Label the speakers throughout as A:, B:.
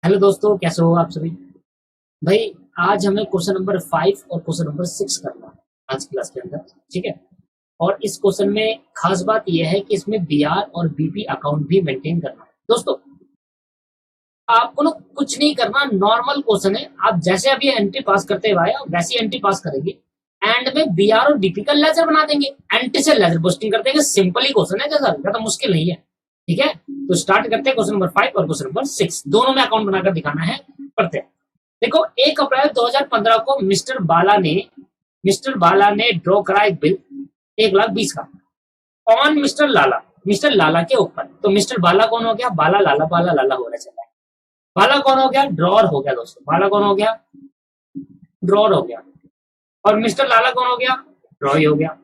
A: Hello दोस्तों, कैसे हो आप सभी। भाई, आज हमें क्वेश्चन नंबर 5 और क्वेश्चन नंबर 6 करना है आज क्लास के अंदर। ठीक है। और इस क्वेश्चन में खास बात यह है कि इसमें बीआर और बीपी अकाउंट भी मेंटेन करना है। दोस्तों, आपको ना कुछ नहीं करना, नॉर्मल क्वेश्चन है। आप जैसे अभी एंट्री पास करते हुए आए वैसी एंट्री पास करेंगे। एंड में बीआर और बीपी का लेजर बना देंगे, एंट्री से लेजर पोस्टिंग कर देंगे। सिंपल ही क्वेश्चन है, ज्यादा मुश्किल नहीं है। ठीक है, तो स्टार्ट करते हैं। क्वेश्चन नंबर 5 और क्वेश्चन नंबर 6 दोनों में अकाउंट बनाकर दिखाना है। पढ़ते हैं। देखो, 1 अप्रैल 2015 को मिस्टर बाला ने ड्रॉ करा एक बिल 1,20,000 का ऑन मिस्टर लाला के ऊपर। तो मिस्टर बाला कौन हो गया? बाला लाला हो रहा चल रहा है। बाला कौन हो गया? ड्रॉर हो गया दोस्तों। बाला कौन हो गया? ड्रॉर हो गया। और मिस्टर लाला कौन हो गया? ड्रॉ हो गया।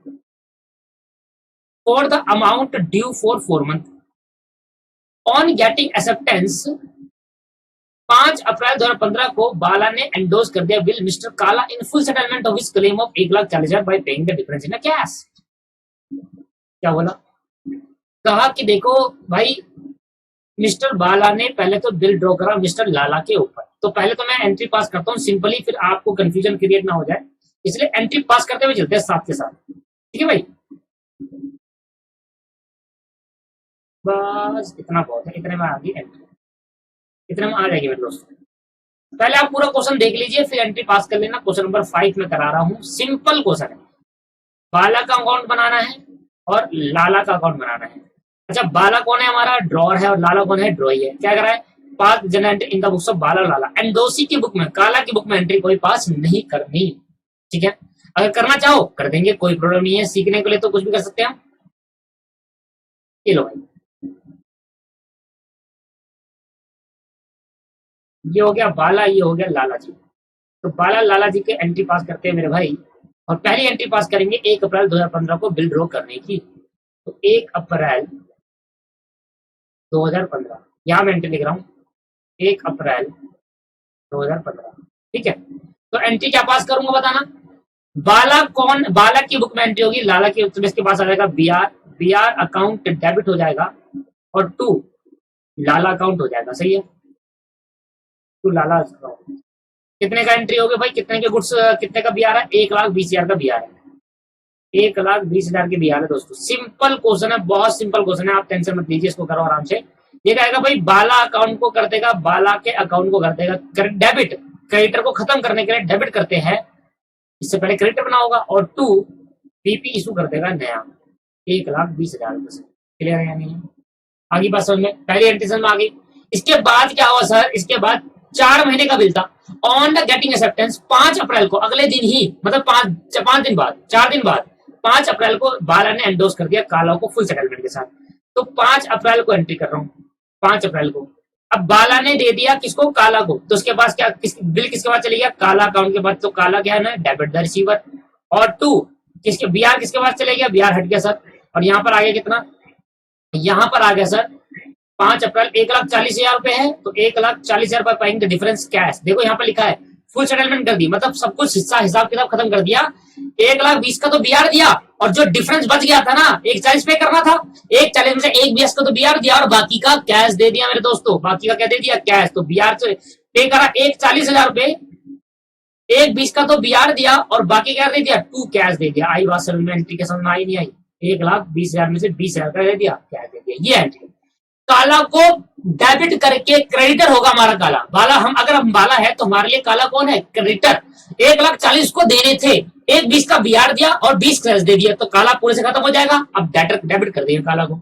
A: For the amount due for 4 month on getting acceptance 5 अप्रैल 2015 को बाला ने एंडोर्स कर दिया विल मिस्टर काला in full settlement of his claim of 1,40,000 bye paying the difference in cash. क्या बोला? कहा कि देखो भाई, मिस्टर बाला ने पहले तो बिल ड्रॉ करा मिस्टर लाला के ऊपर। तो पहले तो मैं एंट्री पास करता हूँ सिंपली, फिर आपको कंफ्यूजन क्रिएट ना हो जाए, इसलिए एंट्री पास करते हुए चलते हैं साथ के साथ। ठीक है भाई, बस इतना बहुत है। इतने में आ गई एंट्री, इतने में आ जाएगी मेरे दोस्तों। पहले आप पूरा क्वेश्चन देख लीजिए, फिर एंट्री पास कर लेना। क्वेश्चन नंबर 5 में करा रहा हूँ, सिंपल क्वेश्चन है। बाला का अकाउंट बनाना है और लाला का अकाउंट बनाना है। अच्छा, बाला कौन है? हमारा ड्रॉर है। और लाला कौन है? ड्रॉई है। क्या करा है? 5 जन entry in the books of Bala Lala and दोषी की बुक में, काला की बुक में एंट्री कोई पास नहीं करनी। ठीक है, अगर करना चाहो कर देंगे, कोई प्रॉब्लम नहीं है। सीखने के लिए तो कुछ भी कर सकते हैं। ये लो भाई, ये हो गया बाला, ये हो गया लाला जी। तो बाला लाला जी के एंट्री पास करते हैं मेरे भाई। और पहली एंट्री पास करेंगे 1 अप्रैल 2015 को बिल ड्रॉ करने की। तो 1 अप्रैल 2015 यहां मैं एंट्री लिख रहा हूँ, 1 अप्रैल 2015। ठीक है, तो एंट्री क्या पास करूंगा बताना। बाला कौन? बाला की बुक में एंट्री होगी, लाला की तो इसके पास आ जाएगा बीआर अकाउंट डेबिट हो जाएगा और 2 लाला अकाउंट हो जाएगा। सही है, 2 लाला अकाउंट। कितने का एंट्री हो गया भाई? कितने के गुड्स, कितने का बीआर है? 1,20,000 का बीआर है। 1,20,000 के बीआर है दोस्तों। सिंपल क्वेश्चन है, बहुत सिंपल क्वेश्चन है। आप टेंशन मत लीजिए, इसको करो आराम से। ये कहेगा भाई बाला अकाउंट को कर देगा, बाला के अकाउंट को कर देगा डेबिट। क्रेडिटर को खत्म करने के लिए डेबिट करते हैं, इससे पहले क्रेडिटर बना होगा। और 2 पीपी इशू कर देगा नया 1,20,000 रुपए। क्लियर है या नहीं? आगे बात समझ में? पहली एंट्री समझ में आ गई। इसके बाद क्या हुआ सर? इसके बाद 4 महीने का बिल था। ऑन द गेटिंग एक्सेप्टेंस 5 अप्रैल को, अगले दिन ही, मतलब 5 दिन बाद, 4 दिन बाद 5 अप्रैल को बाला ने एंडोर्स कर दिया काला को फुल सेटलमेंट के साथ। तो 5 अप्रैल को एंट्री कर रहा हूँ, 5 अप्रैल को। अब बाला ने दे दिया किसको? काला को। तो उसके पास क्या बिल किसके पास चले गया? काला अकाउंट के पास। तो काला क्या है ना? Debit the receiver. और 2 किसके? बीआर किसके पास चले गया? बीआर हट गया सर। और यहाँ पर आ गया कितना? यहाँ पर आ गया सर 5 अप्रैल 1,40,000 रुपए है, तो 1,40,000 रुपए पाएंगे डिफरेंस कैश। देखो यहाँ पर लिखा है फुल सेटलमेंट कर दी, मतलब सब कुछ हिसाब किताब खत्म कर दिया। 1,20,000 का तो बीआर दिया, और जो डिफरेंस बच गया था ना 1,40,000 पे करना था, 1,40,000 में से 1,20,000 का तो बीआर दिया और बाकी का कैश दे दिया मेरे दोस्तों। बाकी का क्या दे दिया? कैश। तो बीआर से पे करा 1,40,000 रुपए, 1,20,000 का तो बीआर दिया और बाकी क्या दे दिया? 2 कैश दे दिया। आई बात समझ में? एंट्री के समझ में आई नहीं आई? 1,20,000 में से 20,000 का दे दिया, कैश दे दिया। ये एंट्री। काला को डेबिट करके क्रेडिटर होगा हमारा काला। बाला, हम अगर हम बाला है तो हमारे लिए काला कौन है? क्रेडिटर। 1,40,000 को देने थे, 1,20,000 का बीआर दिया और 20 कैश दे दिया, तो काला पूरे से खत्म हो जाएगा। अब डेबिट कर देंगे काला को।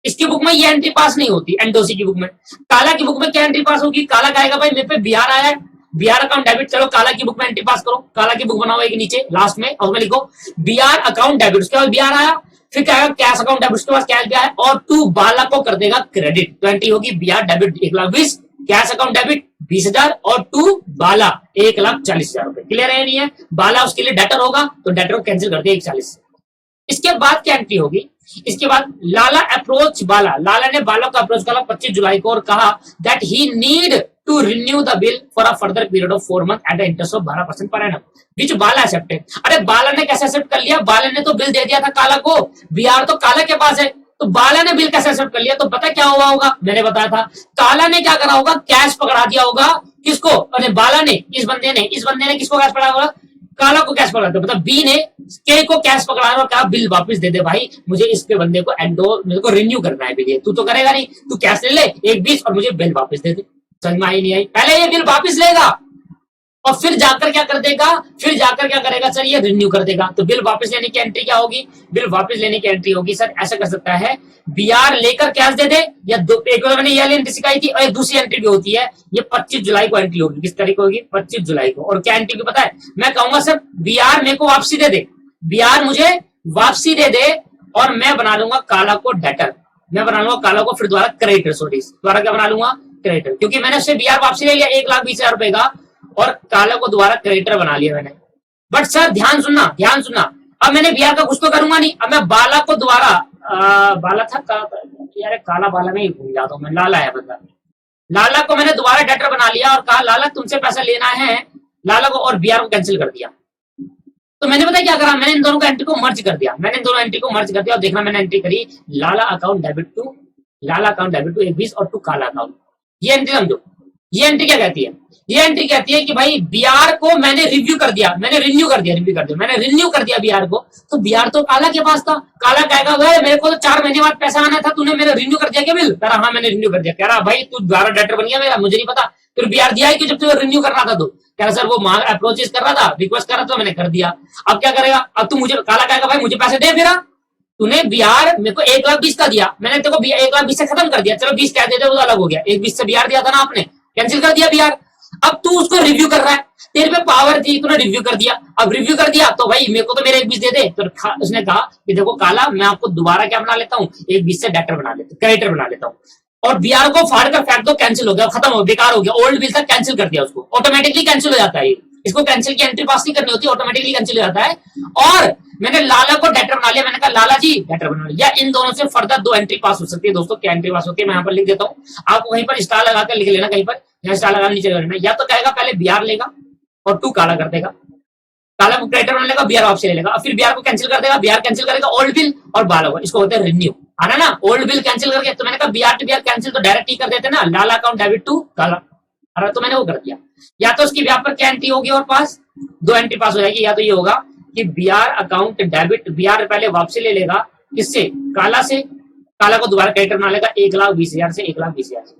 A: इसकी बुक में ये एंट्री पास नहीं होती, एंडोसी की बुक में। काला की बुक में क्या एंट्री पास होगी? काला कहेगा भाई मेरे पे बीआर आया है, बीआर अकाउंट डेबिट। चलो काला की बुक में एंट्री पास करो। काला की बुक बनाओ एक नीचे लास्ट में, और उसमें लिखो बीआर अकाउंट डेबिट। उसके बाद बीआर आया, फिर क्या आएगा? Cash account debit. उसके बाद कैश भी आया और 2 बाला को कर देगा क्रेडिट। 20 होगी BR debit 1,20,000, cash account debit 20,000 और 2 बाला 1,40,000 रुपए। क्लियर है नहीं है? बाला उसके लिए डेटर होगा, तो डेटर को कैंसिल कर दिया 1,40,000 से। इसके बाद क्या एंट्री होगी? इसके बाद लाला अप्रोच बाला। लाला ने बाला को अप्रोच करा 25 जुलाई को और कहा that he need to renew the bill for a further period of 4 month at interest of 12% per annum, which Bala accepted. अरे बाला ने कैसे एक्सेप्ट कर लिया? बाला ने तो बिल दे दिया था काला को, बीआर तो काला के पास है, तो बाला ने बिल कैसे एक्सेप्ट कर लिया? तो पता क्या हुआ होगा, मैंने बताया था, काला ने क्या करा होगा, कैश पकड़ा दिया होगा। किसको? अरे बाला ने, इस बंदे ने किसको कैश पकड़ा होगा? काला को कैश पकड़ा दिया। मतलब बी ने के को कैश पकड़ा और कहा बिल वापस दे दे भाई, मुझे इसके बंदे को मेरे को रिन्यू करना है बिल। तू तो करेगा नहीं, तू कैश ले ले 1/20 और मुझे बिल वापस दे दे। समझ में आई नहीं आई? पहले ये बिल वापस लेगा और फिर जाकर क्या कर देगा, फिर जाकर क्या करेगा सर, ये रिन्यू कर देगा। तो बिल वापस लेने की एंट्री क्या होगी? बिल वापस लेने की एंट्री होगी सर, ऐसा कर सकता है, बीआर लेकर कैश दे दे, या एक मैंने ये एंट्री सिखाई थी, और एक दूसरी एंट्री भी होती है, ये 25 जुलाई को एंट्री होगी। किस तारीख को होगी? 25 जुलाई को। और क्या एंट्री की पता है? मैं कहूंगा सर बीआर मेरे को वापसी दे दे, बीआर मुझे वापसी दे दे, और मैं बना लूंगा काला को डेटर, मैं बना लूंगा काला को फिर दोबारा क्रेडिटर, सॉरी दोबारा क्या बना लूंगा? क्रेडिटर, क्योंकि मैंने उससे बीआर वापसी ले लिया 1,20,000 रुपए का, और काला को दोबारा क्रेडिटर बना लिया मैंने। बट सर ध्यान सुनना, ध्यान सुनना, अब मैंने बीआर का कुछ तो करूंगा नहीं, अब मैं बाला को दोबारा बाला था यार, काला बाला नहीं भूल जाता हूं मैं, लाला है बंदा, लाला को मैंने दोबारा डेटर बना लिया और कहा लाला तुमसे पैसा लेना है, लाला को, और बीआर को कैंसिल कर दिया। तो मैंने पता क्या करा, मैंने इन दोनों का एंट्री को मर्ज कर दिया, मैंने इन दोनों एंट्री को मर्ज कर दिया, और देखना मैंने एंट्री करी लाला अकाउंट डेबिट टू 1,20 और टू काला अकाउंट। ये एंट्री समझो, ये एंट्री क्या कहती है? ये एंट्री कहती है कि भाई बीआर को मैंने रिव्यू कर दिया, मैंने रिन्यू कर दिया, मैंने रिन्यू कर दिया बीआर को, तो बीआर तो काला के पास था, काला कहेगा भाई मेरे को तो 4 महीने बाद पैसा आना था, तूने मेरा रिन्यू कर दिया क्या बिल? कह रहा हाँ मैंने रिन्यू कर दिया। कह रहा भाई तू दोबारा डेटर बन गया मेरा, मुझे नहीं पता, फिर बीआर दिया है क्यों जब तुझे रिन्यू करना था? तो कह रहा सर वो अप्रोचेस कर रहा था, रिक्वेस्ट कर रहा था, मैंने कर दिया। अब क्या करेगा? अब तू मुझे, काला कहेगा भाई मुझे पैसे दे, फिर तूने बीआर मेरे को 1,20,000 का दिया, मैंने तेरे को 1,20,000 से खत्म कर दिया, चलो 20 कह देते वो तो अलग हो गया, 1,20,000 से बीआर दिया था ना आपने, कैंसिल कर दिया बीआर। अब तू उसको रिव्यू कर रहा है, तेरे पे पावर थी, तूने रिव्यू कर दिया, अब रिव्यू कर दिया तो भाई मेरे को तो मेरे 1,20,000 दे दे। तो उसने कहा कि देखो काला मैं आपको दोबारा क्या बना लेता हूँ, 1,20,000 से डेटर बना लेता हूँ, क्रेडिटर बना लेता हूँ, और बीआर को फाड़ कर फेंक दो, कैंसिल हो गया, खत्म हो, बेकार हो गया, ओल्ड बिल था कैंसिल कर दिया उसको, ऑटोमेटिकली कैंसिल हो जाता है। इसको कैंसिल की एंट्री पास नहीं करनी होती, ऑटोमेटिकली कैंसिल हो जाता है। और मैंने लाला को डेटर बना लिया, मैंने कहा लाला जी डेटर बना लिया। इन दोनों से फर्दर 2 एंट्री पास हो सकती है दोस्तों। क्या एंट्री पास होती है मैं यहाँ पर लिख देता हूँ, आप वहीं पर स्टार लगाकर लिख लेना, कहीं पर यहाँ स्टार लगा नीचे करना। या तो कहेगा पहले बीआर लेगा और टू काला कर देगा, काला को क्रेडिटर बना लेगा, बीआर वापसी ले लेगा, और फिर बीआर को कैंसिल कर देगा, बीआर कैंसिल करेगा ओल्ड बिल और बाला को, इसको होता है रिन्यू, आना ना ओल्ड बिल कैंसिल करके। तो मैंने कहा बीआर टू बीआर कैंसिल, तो डायरेक्ट ही कर देते ना, लाला अकाउंट डेबिट टू काला, अरे तो मैंने वो कर दिया। या तो उसकी यहाँ पर क्या एंट्री होगी और पास 2 एंट्री पास हो जाएगी, या तो ये होगा कि बीआर अकाउंट डेबिट, बीआर पहले वापसी ले लेगा किससे? काला से, काला को दोबारा क्रेडिटर बना लेगा 1,20,000 से, 1,20,000 से।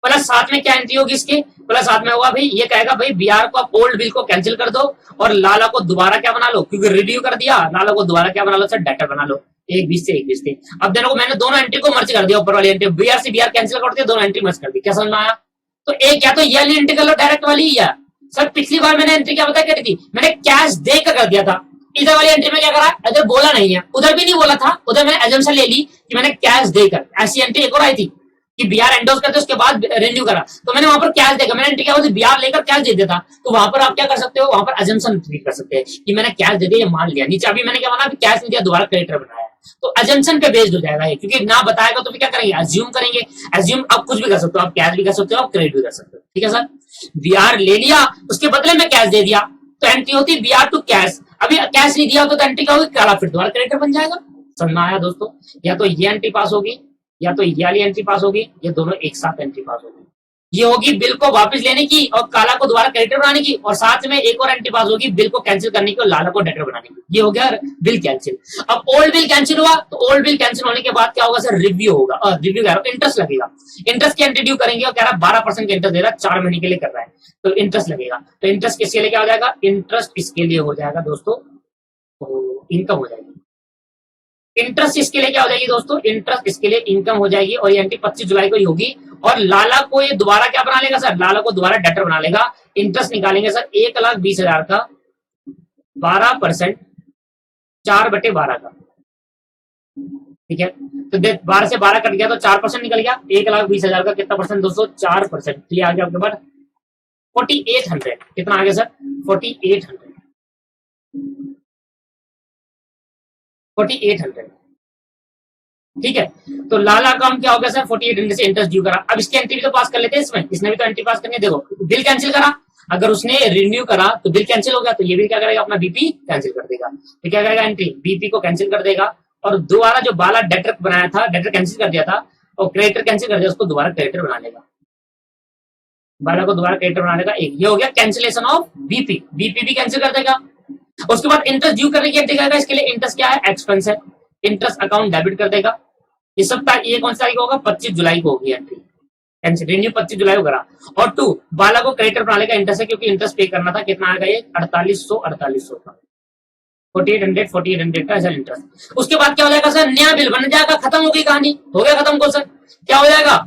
A: प्लस साथ में क्या एंट्री होगी इसके? प्लस साथ में होगा भाई, ये कहेगा भाई बीआर को आप ओल्ड बिल को कैंसिल कर दो और लाला को दोबारा क्या बना लो, क्योंकि रिव्यू कर दिया, लाला को दोबारा क्या बना लो सर, डेटर बना लो 1,20,000 से 1,20,000 थे। अब देखो मैंने दोनों एंट्री को मर्ज कर दिया, ऊपर वाली एंट्री बीआर से बीआर कैंसिल कर दिया, दोनों एंट्री मर्ज कर दी। क्या समझ में आया? तो एक या तो ये वाली एंट्री कर लो डायरेक्ट वाली, या सर पिछली बार मैंने एंट्री क्या बता करी थी, मैंने कैश देकर कर दिया था। इधर वाली एंट्री में क्या करा, इधर बोला नहीं है, उधर भी नहीं बोला था, उधर मैंने एजम्पशन ले ली कि मैंने कैश देकर। ऐसी एंट्री एक और आई थी कि बीआर एंडोर्स करते उसके बाद रिन्यू करा, तो मैंने वहां पर कैश देकर, मैंने एंट्री क्या होती बीआर लेकर कैश दे देता, तो वहां पर आप क्या कर सकते हो, वहां पर एजम्पशन कर सकते हैं कि मैंने कैश दे दिया, ये मान लिया। नीचे अभी मैंने क्या बना, कैश नहीं दिया, दोबारा क्रेडिटर बनाया, तो एजम्पशन पे बेस्ड हो जाएगा ये, क्योंकि ना बताएगा तो फिर क्या करेंगे, अज्यूम करेंगे। अज्यूम आप कुछ भी कर सकते हो, आप कैश भी कर सकते हो, आप क्रेडिट भी कर सकते हो, ठीक है सर। बीआर ले लिया, उसके बदले में कैश दे दिया, तो एंट्री होती है बीआर टू कैश। अभी कैश नहीं दिया तो एंट्री क्या होगी, काला फिर दोबारा क्रेडिटर बन जाएगा। समझ में आया दोस्तों? या तो ये एंट्री पास होगी, या तो ये वाली एंट्री पास होगी, ये दोनों एक साथ एंट्री पास होगी। ये होगी बिल को वापस लेने की और काला को दोबारा क्रेडिटर बनाने की, और साथ में एक और एंट्री पास होगी बिल को कैंसिल करने की और लाला को डेटर बनाने की। ये हो गया बिल कैंसिल। अब ओल्ड बिल कैंसिल हुआ, तो ओल्ड बिल कैंसिल होने के बाद क्या होगा सर, रिव्यू होगा, रिव्यू कह रहा हूं इंटरेस्ट लगेगा। इंटरेस्ट की एंट्री ड्यू करेंगे और कह रहा 12% का इंटरेस्ट दे रहा, 4 महीने के लिए कर रहा है, तो इंटरेस्ट लगेगा। तो इंटरेस्ट किसके लिए क्या हो जाएगा, इंटरेस्ट इसके लिए हो जाएगा दोस्तों, इनकम हो जाएगी। इंटरेस्ट इसके लिए क्या हो जाएगी दोस्तों, इंटरेस्ट इसके लिए इनकम हो जाएगी, और ये एंट्री 25 जुलाई को ही होगी। और लाला को ये दोबारा क्या बना लेगा सर, लाला को दोबारा डेटर बना लेगा। इंटरेस्ट निकालेंगे सर 1,20,000 का 12%, 4/12 का, ठीक है। तो 12 से 12 कट गया तो 4% निकल गया, 1,20,000 का कितना परसेंट दोस्तों, 4%। तो ये आ गया आपके पास 4800। कितना आ गया सर, 4800, ठीक है। तो लाला अकाउंट क्या हो गया सर, 4800 से इंटरेस्ट ड्यू करा। अब इसकी एंट्री तो पास कर लेते हैं, इसमें इसने भी तो एंट्री पास करनी है। देखो बिल कैंसिल करा, अगर उसने रिन्यू करा तो बिल कैंसिल हो गया, तो ये भी क्या करेगा, अपना बीपी कैंसिल कर देगा। तो क्या करेगा, एंट्री बीपी को कैंसिल कर देगा और दोबारा जो बाला डेटर बनाया था, डेटर कैंसिल कर दिया था और क्रेडिटर कैंसिल कर दिया, उसको दोबारा क्रेडिटर बना लेगा। बाला को दोबारा क्रेडिटर बना लेगा। एक ये हो गया कैंसिलेशन ऑफ बीपी, बीपी भी कैंसिल कर देगा। उसके बाद इंटरेस्ट ड्यू करने की एंट्री करेगा। इसके लिए इंटरेस्ट क्या है, एक्सपेंस है, इंटरेस्ट अकाउंट डेबिट कर देगा। ये सब ये कौन सी तारीख होगा, 25 जुलाई को होगी एंट्री, कैंसिल रिन्यू 25 जुलाई को करा। और 2 बाला को क्रेडिटर बना लेगा इंटरेस्ट है, क्योंकि इंटरेस्ट पे करना था। कितना आएगा ये 4800 का, 4800 का ऐसा इंटरेस्ट। उसके बाद क्या हो जाएगा सर, नया बिल बन जाएगा। खत्म हो गई कहानी, हो गया खत्म क्वेश्चन। क्या हो जाएगा,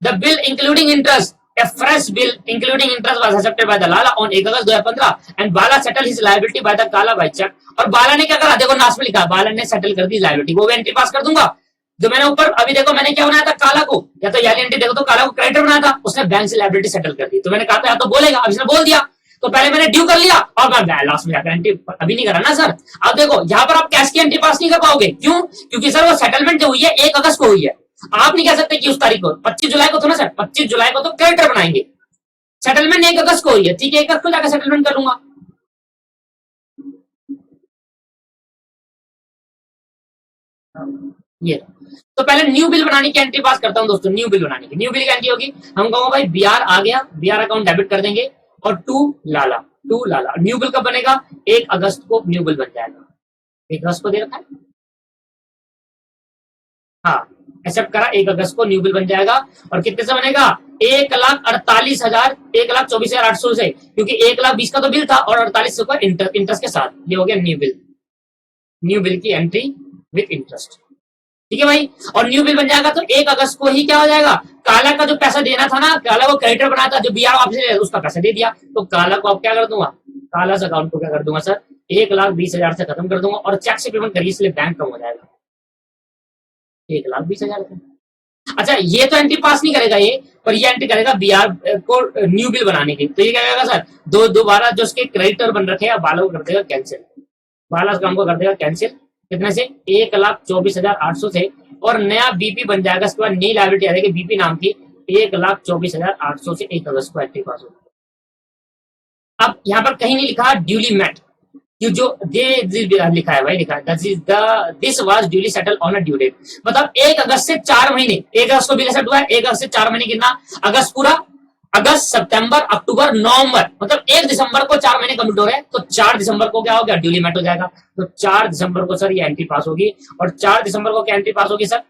A: the bill including interest, a fresh bill including interest was accepted by the Lala on 1 August 2015 and Bala settled his liability by the Kala by check। और बाला ने क्या करा, देखो नास में लिखा, बाला ने सेटल कर दी लायबिलिटी, वो एंट्री पास कर दूंगा। जो मैंने ऊपर अभी देखो मैंने क्या बनाया था, काला को, या तो याली एंट्री देखो तो काला को क्रेडिटर बनाया था, उसने बैंक से लायबिलिटी सेटल कर दी। तो मैंने कहा था या तो बोलेगा, अब इसने बोल दिया, तो पहले मैंने ड्यू कर लिया और मैं लास्ट में जाकर एंट्री अभी नहीं करा ना सर। अब देखो यहाँ पर आप कैश की एंट्री पास नहीं कर पाओगे, क्यों, क्योंकि सर वो सेटलमेंट जो हुई है 1 अगस्त को हुई है। आप नहीं कह सकते कि उस तारीख को, 25 जुलाई को, तो ना सर 25 जुलाई को तो क्रेडिटर बनाएंगे, सेटलमेंट 1 अगस्त को हुई है, ठीक है, 1 अगस्त को जाकर सेटलमेंट करूंगा। ये तो पहले न्यू बिल बनाने की एंट्री पास करता हूं दोस्तों। न्यू बिल बनाने की, न्यू बिल की एंट्री होगी, हम कहूंगा भाई बीआर आ गया, बीआर अकाउंट डेबिट कर देंगे और 2 लाला न्यू बिल कब बनेगा, 1 अगस्त को न्यू बिल बन जाएगा। 1 अगस्त को दे रखा है, हाँ एक्सेप्ट करा, 1 अगस्त को न्यू बिल बन जाएगा। और कितने से बनेगा, 1,48,000, 1,24,800 से, क्योंकि 1,20,000 का तो बिल था और 4800 का इंटरेस्ट के साथ, ये हो गया न्यू बिल। न्यू बिल की एंट्री विद इंटरेस्ट, ठीक है भाई। और न्यू बिल बन जाएगा तो 1 अगस्त को ही क्या हो जाएगा, काला का जो पैसा देना था ना, काला को क्रेडिटर बनाया था, जो बीआर वापस उसका पैसा दे दिया, तो काला को अब क्या कर दूंगा, काला अकाउंट को क्या कर दूंगा सर, 1,20,000 से खत्म कर दूंगा और चेक से पेमेंट करिए, इसलिए बैंक कम हो जाएगा 1,20,000 का। अच्छा ये तो एंट्री पास नहीं करेगा ये, पर ये एंट्री करेगा बीआर को न्यू बिल बनाने की। तो ये क्या करेगा सर, दोबारा जो उसके क्रेडिटर बन रखे हैं बाला को कर देगा कैंसिल, बाला काम को कर देगा कैंसिल। कितने से, 1,24,800 से, और नया बीपी बन जाएगा। इसके बाद नई लायबिलिटी आ जाएगी बीपी नाम की, 1,24,800 से 1 अगस्त को एंट्री पास होगी। अब यहाँ पर कहीं नहीं लिखा ड्यूली मेट, जो लिखा है भाई, लिखा है this was duly settle on a due date, मतलब 1 अगस्त से 4 महीने, 1 अगस्त को बिल सेट हुआ है, 1 अगस्त से 4 महीने कितना, अगस्त पूरा, अगस्त सितंबर अक्टूबर नवंबर, मतलब 1 दिसंबर को 4 महीने कंप्लीट हो रहे हैं, तो 4 दिसंबर को क्या हो गया, ड्यूली मेट हो जाएगा। तो 4 दिसंबर को सर ये एंट्री पास होगी। और 4 दिसंबर को क्या एंट्री पास होगी सर,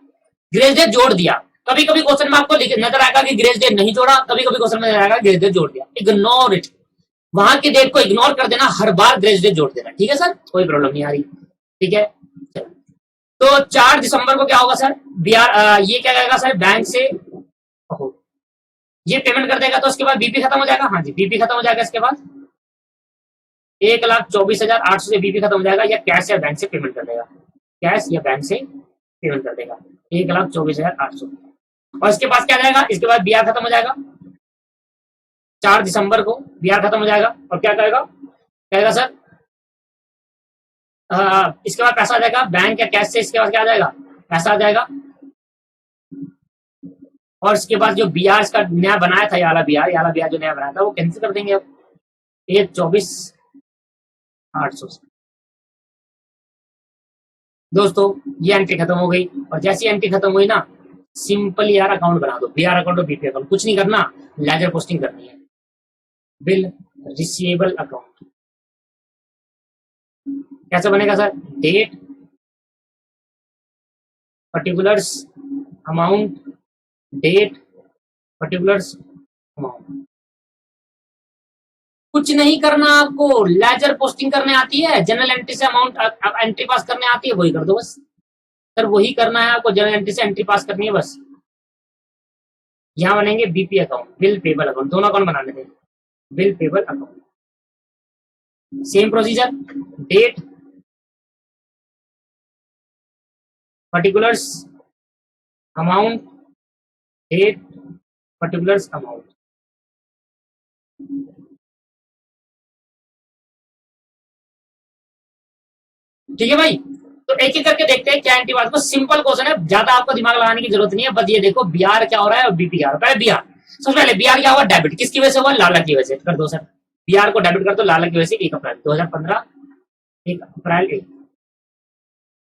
A: ग्रेस डेट जोड़ दिया। कभी कभी क्वेश्चन में आपको नजर आएगा कि ग्रेस डेट नहीं जोड़ा, कभी कभी क्वेश्चन में नजर आएगा ग्रेस डेट जोड़ दिया, इग्नोर इट, वहां की डेट को इग्नोर कर देना, हर बार ग्रेस डेट जोड़ देना, ठीक है सर, कोई प्रॉब्लम नहीं आ रही, ठीक है। तो 4 दिसंबर को क्या होगा सर, बीआर ये क्या करेगा सर, बैंक से ये पेमेंट कर देगा, तो उसके बाद बीपी खत्म हो जाएगा। हाँ जी बीपी खत्म हो जाएगा, इसके बाद 1,24,800 से बीपी खत्म हो जाएगा, या कैश या बैंक से पेमेंट कर देगा, कैश या बैंक से पेमेंट कर देगा 1,24,800। और इसके बाद क्या जाएगा, इसके बाद बीआर खत्म हो जाएगा, 4 दिसंबर को बीआर खत्म हो जाएगा। और क्या कहेगा सर, इसके बाद पैसा आ जाएगा बैंक या कैश से, इसके बाद क्या आ जाएगा, पैसा आ जाएगा। और इसके बाद जो बीआर इसका नया बनाया था, याला बीआर जो नया बनाया था, वो कैंसिल कर देंगे अब 1,24,800 से। दोस्तों ये एंट्री खत्म हो गई, और जैसी एंट्री खत्म हुई ना, सिंपल यार अकाउंट बना दो, बीआर अकाउंट और बीपी अकाउंट, कुछ नहीं करना, लेजर पोस्टिंग करनी है, बिल रिसीवेबल अकाउंट। कैसे बनेगा sir, date, particulars, amount, date, particulars, amount. कुछ नहीं करना आपको, लेजर पोस्टिंग करने आती है, जनरल एंट्री से अमाउंट एंट्री पास करने आती है, वही कर दो बस सर, वही करना है आपको, जनरल एंट्री से एंट्री पास करनी है बस। यहां बनेंगे BP account, bill payable account, दोनों अकाउंट बनाने थे, bill payable account, same procedure, date, particulars, amount, date, particulars, amount. ठीक है भाई, तो एक एक करके देखते हैं क्या एंट्री पास को। सिंपल क्वेश्चन है, ज्यादा आपको दिमाग लगाने की जरूरत नहीं है, बस ये देखो बीआर क्या हो रहा है और बीपी क्या हो रहा है। पहले बीआर, सबसे पहले बीआर क्या हुआ, डेबिट, किसकी वजह से हुआ, लाला की वजह से, कर दो सर, बीआर को डेबिट कर दो लाला की वजह से, 1 अप्रैल 2015, 1 अप्रैल 1।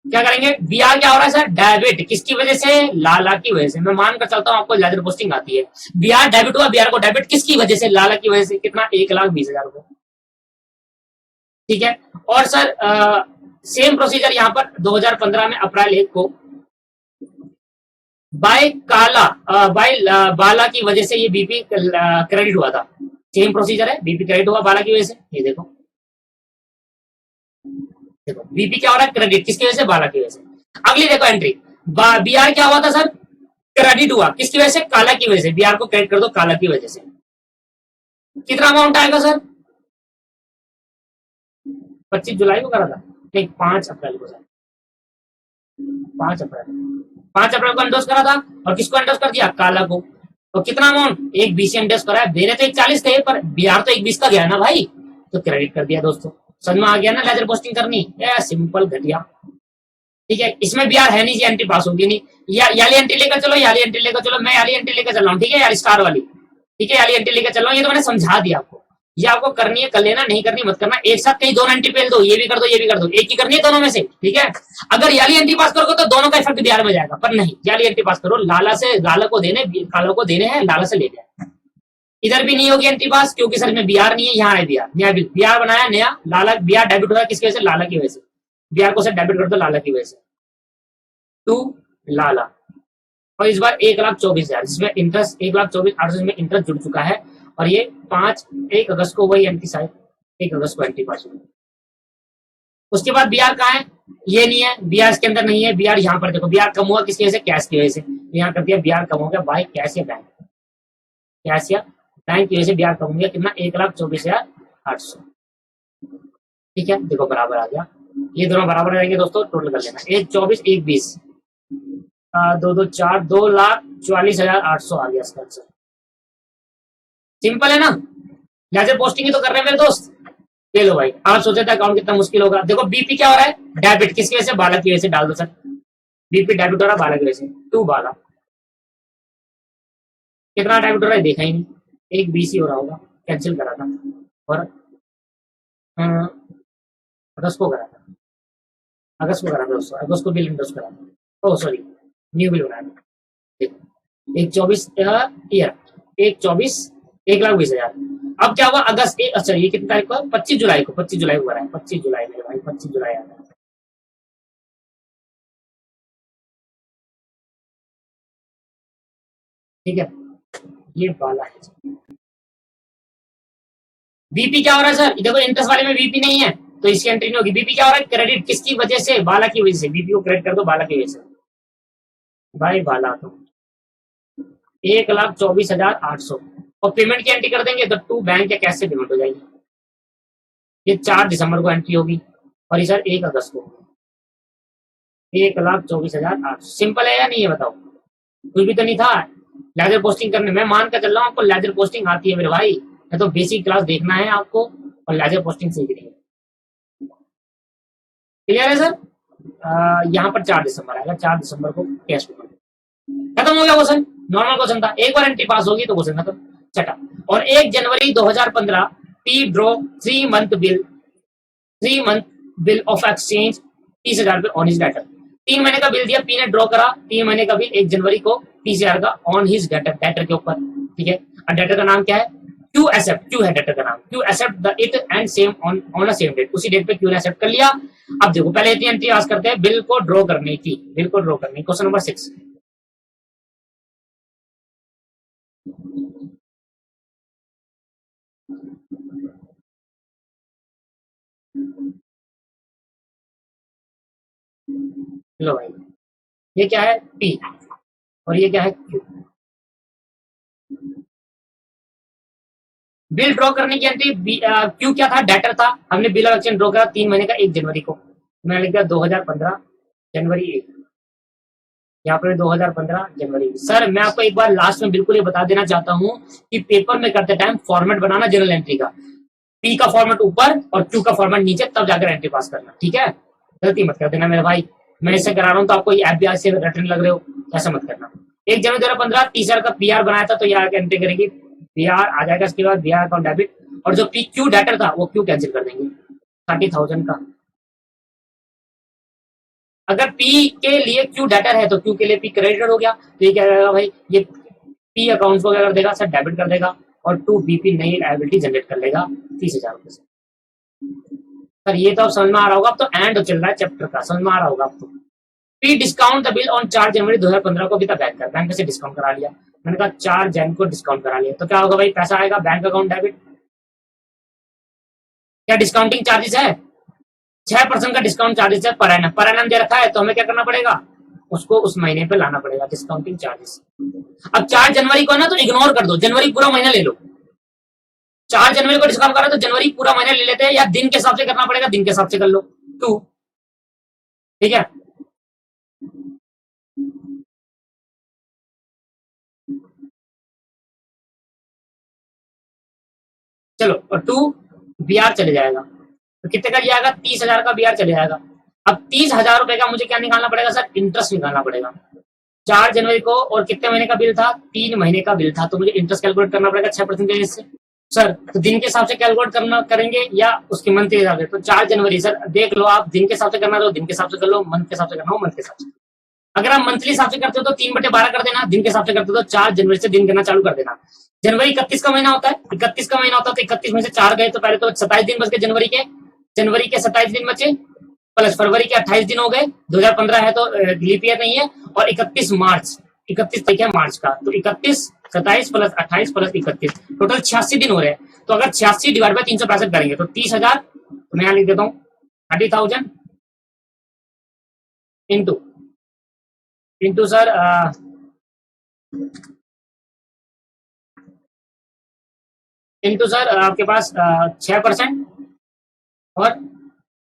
A: क्या करेंगे, बीआर क्या हो रहा है सर, डेबिट, किसकी वजह से, लाला की वजह से। मैं मानकर चलता हूं आपको लेजर पोस्टिंग आती है। बीआर डेबिट हुआ, बीआर को डेबिट किसकी वजह से, लाला की वजह से। कितना, 1,20,000 रुपए। ठीक है। और सर सेम प्रोसीजर यहां पर 2015 में अप्रैल 1 को बाय काला बाय बाला की वजह से ये बीपी क्रेडिट हुआ था। सेम प्रोसीजर है, बीपी क्रेडिट हुआ बाला की वजह से। ये देखो, देखो बीपी क्या हो रहा है, क्रेडिट, किसकी वजह से, बाला की वजह से। अगली देखो एंट्री, बीआर क्या हुआ था सर, क्रेडिट हुआ, किसकी वजह से, काला की वजह से। बीआर को क्रेडिट कर दो काला की वजह से। कितना अमाउंट आएगा सर, 25 जुलाई को करा था, नहीं 5 अप्रैल को सर, 5 अप्रैल को एंडोर्स करा था। और किसको एंडोर्स कर दिया, काला को। तो कितना अमाउंट, 1,20 एंडोर्स करा है। देने तो 1,40 थे, पर बिहार तो 1,20 का गया ना भाई, तो क्रेडिट कर दिया दोस्तों। समझ में आ गया ना लेजर पोस्टिंग करनी, सिंपल घटिया। ठीक है, इसमें बिहार है नहीं, एंट्री पास होगी नहीं। याली एंट्री लेकर चलो, याली एंट्री लेकर चलो, मैं याली एंट्री लेकर चल रहा हूँ। ठीक है यार, स्टार वाली, ठीक है, याली एंट्री लेकर चल रहा हूँ। ये तो मैंने समझा दिया आपको, ये आपको करनी है कर लेना, नहीं करनी मत करना। एक साथ कहीं दोनों एंट्री पेल दो, ये भी कर दो ये भी कर दो, एक ही करनी है दोनों में से। ठीक है, अगर याली एंट्री पास करोगे तो दोनों का इफेक्ट बिहार में जाएगा, पर नहीं, याली एंट्री पास करो। लाला से, लाला को देने, काला को देने हैं, लाला से ले जाए। इधर भी नहीं होगी एंट्री पास, क्योंकि सर में बिहार नहीं है, यहाँ है बिहार। नया बिहार बनाया नया, लाला बिहार डेबिट होगा किसकी वजह से, लाला की वजह से। बिहार को सर डेबिट कर दो लाला की वजह से, टू लाला। और इस बार 1,24,000, जिसमें इंटरेस्ट 1,24,800 में इंटरेस्ट जुड़ चुका है। और ये 1 अगस्त को वही एंट्री शायद 1 अगस्त को एंट्री पास हुई। उसके बाद बिहार कहाँ है, ये नहीं है, बिहार इसके अंदर नहीं है। बिहार यहाँ पर देखो, बिहार कम हुआ किसकी वजह से, कैश की वजह से। यहाँ कर दिया बिहार कम हो गया बाय कैश या बैंक, कैश या बैंक की वजह से बिहार कम हो गया। कितना, 1,24,800। ठीक है, देखो बराबर आ गया। ये दोनों बराबर रहेंगे दोस्तों, टोटल कर लेना, 1,24,000 1,20,000 2 2 4 2,44,800 आ गया इसका आंसर। सिंपल है ना, लेजर पोस्टिंग ही तो कर रहे हैं मेरे दोस्त। ये लो भाई, आप सोचे थे अकाउंट कितना मुश्किल होगा। देखो बीपी क्या हो रहा है, डेबिट, किसकी वजह से, बाला की वजह से। डाल दो सर, बीपी डेबिट हो रहा है बाला की वजह से, टू बाला। कितना डेबिट हो रहा है देखा ही नहीं, 1,20 ही हो रहा होगा, कैंसिल करा था। और अगस्त को करा था, अगस्त को करा था दोस्तों, अगस्त को बिल इंटरेस्ट करा था। ओ सॉरी, न्यू बिल बनाया था। देखो 1,24 ईयर, 1,24 1,20,000। अब क्या हुआ, अगस्त अच्छा ये कितनी तारीख को, 25 जुलाई को, 25 जुलाई को करा है, 25 जुलाई मेरे भाई, 25 जुलाई आ गया। ठीक है, ये वाला है। बीपी क्या हो रहा है सर, देखो इंटरेस्ट वाले में बीपी नहीं है, तो इसकी एंट्री नहीं होगी। बीपी क्या हो रहा है, क्रेडिट, किसकी वजह से, बाला की वजह से। बीपी को क्रेडिट कर दो बाला की वजह से, भाई बाला तो 1,24,800। और पेमेंट की एंट्री कर देंगे तो टू बैंक या कैश से पेमेंट हो जाएगी। ये 4 दिसंबर को एंट्री होगी, और ये सर 1 अगस्त को, 1,24,800। सिंपल है या नहीं है बताओ, कुछ भी तो नहीं था लेजर पोस्टिंग करने। मैं मान कर चल रहा हूँ आपको लेजर पोस्टिंग आती है मेरे भाई, मैं तो बेसिक क्लास देखना है आपको और लेजर पोस्टिंग सीखनी है। क्लियर है सर, यहाँ पर 4 दिसंबर आएगा, 4 दिसंबर को कैश पेमेंट। खत्म हो गया क्वेश्चन, नॉर्मल क्वेश्चन था, एक बार एंट्री पास होगी तो क्वेश्चन खत्म। छठा, और 1 जनवरी 2015 P draw 3 month bill of exchange 30,000 रुपए ऑन हिज डेटर। 3 महीने का बिल दिया, पी ने ड्रॉ करा 3 महीने का बिल 1 जनवरी को 30,000 का ऑन हिज डेटर, डेटर के ऊपर। ठीक है, और डेटर का नाम क्या है, क्यू एक्सेप्ट, क्यू है डेटर का नाम, Q accept the it and same on a same date. उसी डेट पे क्यू ने एक्सेप्ट कर लिया। अब देखो पहले इतनी एंट्री पास करते हैं, बिल को ड्रॉ करने की, बिल को ड्रॉ करने, क्वेश्चन नंबर 6। लो भाई, ये क्या है, पी, और ये क्या है, क्यू। बिल ड्रॉ करने की एंट्री, क्यू क्या था, डेटर था। हमने बिल ऑफ एक्सचेंज ड्रॉ करा 3 महीने का 1 जनवरी को, मैंने लिख दिया 2015 जनवरी 1, यहाँ पर 2015 जनवरी। सर मैं आपको एक बार लास्ट में बिल्कुल ये बता देना चाहता हूँ कि पेपर में करते टाइम फॉर्मेट बनाना जनरल एंट्री का, पी का फॉर्मेट ऊपर और क्यू का फॉर्मेट नीचे, तब जाकर एंट्री पास करना। ठीक है, गलती मत कर देना मेरे भाई, मैं इससे करा रहा हूँ तो आपको एफ से रिटर्न लग रहे हो, ऐसा मत करना। 1 जनवरी 2015 30,000 का पीआर बनाया था, तो यहाँ एंट्री करेगी, पीआर आ जाएगा। इसके बाद पीआर अकाउंट डेबिट, और जो पी क्यू डेटर था वो क्यू कैंसिल कर देंगे 30,000 का। अगर पी के लिए क्यू डेटर है तो क्यू के लिए पी क्रेडिटर हो गया, तो ये क्या करेगा भाई, ये पी अकाउंट को क्या कर देगा सर, डेबिट कर देगा, और टू बीपी नई लायबिलिटी जनरेट कर लेगा 30,000 रुपए से। सर ये तो अब समझ में आ रहा होगा, अब तो एंड चल रहा है चैप्टर का, समझ में आ रहा होगा अब तो। P discount the bill on 4 जनवरी 2015 को भी था बैंक कर, बैंक से डिस्काउंट करा लिया, मैंने कहा 4 जन को डिस्काउंट करा लिया, तो क्या होगा भाई, पैसा आएगा बैंक अकाउंट डेबिट। क्या डिस्काउंटिंग चार्जेस है, 6% का डिस्काउंट चार्जेस है पर एनम, पर एनम दे रखा है, तो हमें क्या करना पड़ेगा, उसको उस महीने पे लाना पड़ेगा डिस्काउंटिंग चार्जेस। अब 4 जनवरी को ना तो इग्नोर कर दो, जनवरी पूरा महीना ले लो, 4 जनवरी को डिस्काउंट करा तो जनवरी पूरा महीना ले लेते हैं, या दिन के हिसाब से करना पड़ेगा, दिन के हिसाब से कर लो 2, ठीक है। चलो, और 2 बीआर चले जाएगा, तो कितने का जाएगा, 30,000 का बीआर चले जाएगा। अब 30,000 रुपए का मुझे क्या निकालना पड़ेगा सर, इंटरेस्ट निकालना पड़ेगा। 4 जनवरी को और कितने महीने का बिल था, 3 महीने का बिल था, तो मुझे इंटरेस्ट कैलकुलेट करना पड़ेगा 6% से। सर तो दिन के हिसाब से कैलकुलेट करना करेंगे या उसके मंथ के हिसाब से, तो 4 जनवरी सर देख लो आप, दिन के हिसाब से करना तो दिन के हिसाब से कर लो, मंथ के हिसाब से करना हो मंथ के हिसाब से। अगर आप मंथली हिसाब से करते हो तो 3/12 कर देना, दिन के हिसाब से करते हो तो 4 जनवरी से दिन करना चालू कर देना। जनवरी 31 का महीना होता है, 31 का महीना होता है, तो 31 में से 4 गए तो पहले तो 27 दिन बच गए जनवरी के 27 दिन बचे, प्लस फरवरी के 28 दिन हो गए, 2015 है तो लीप ईयर नहीं है, और 31 मार्च, 31 तारीख है मार्च का, तो 31, 27 प्लस 28 प्लस 31, टोटल 86 दिन हो रहे हैं। तो अगर 86 डिवाइड बाय 365 करेंगे तो 30,000, तो मैं यहाँ लिख देता हूँ 30,000 इंटू सर आपके पास 6%, और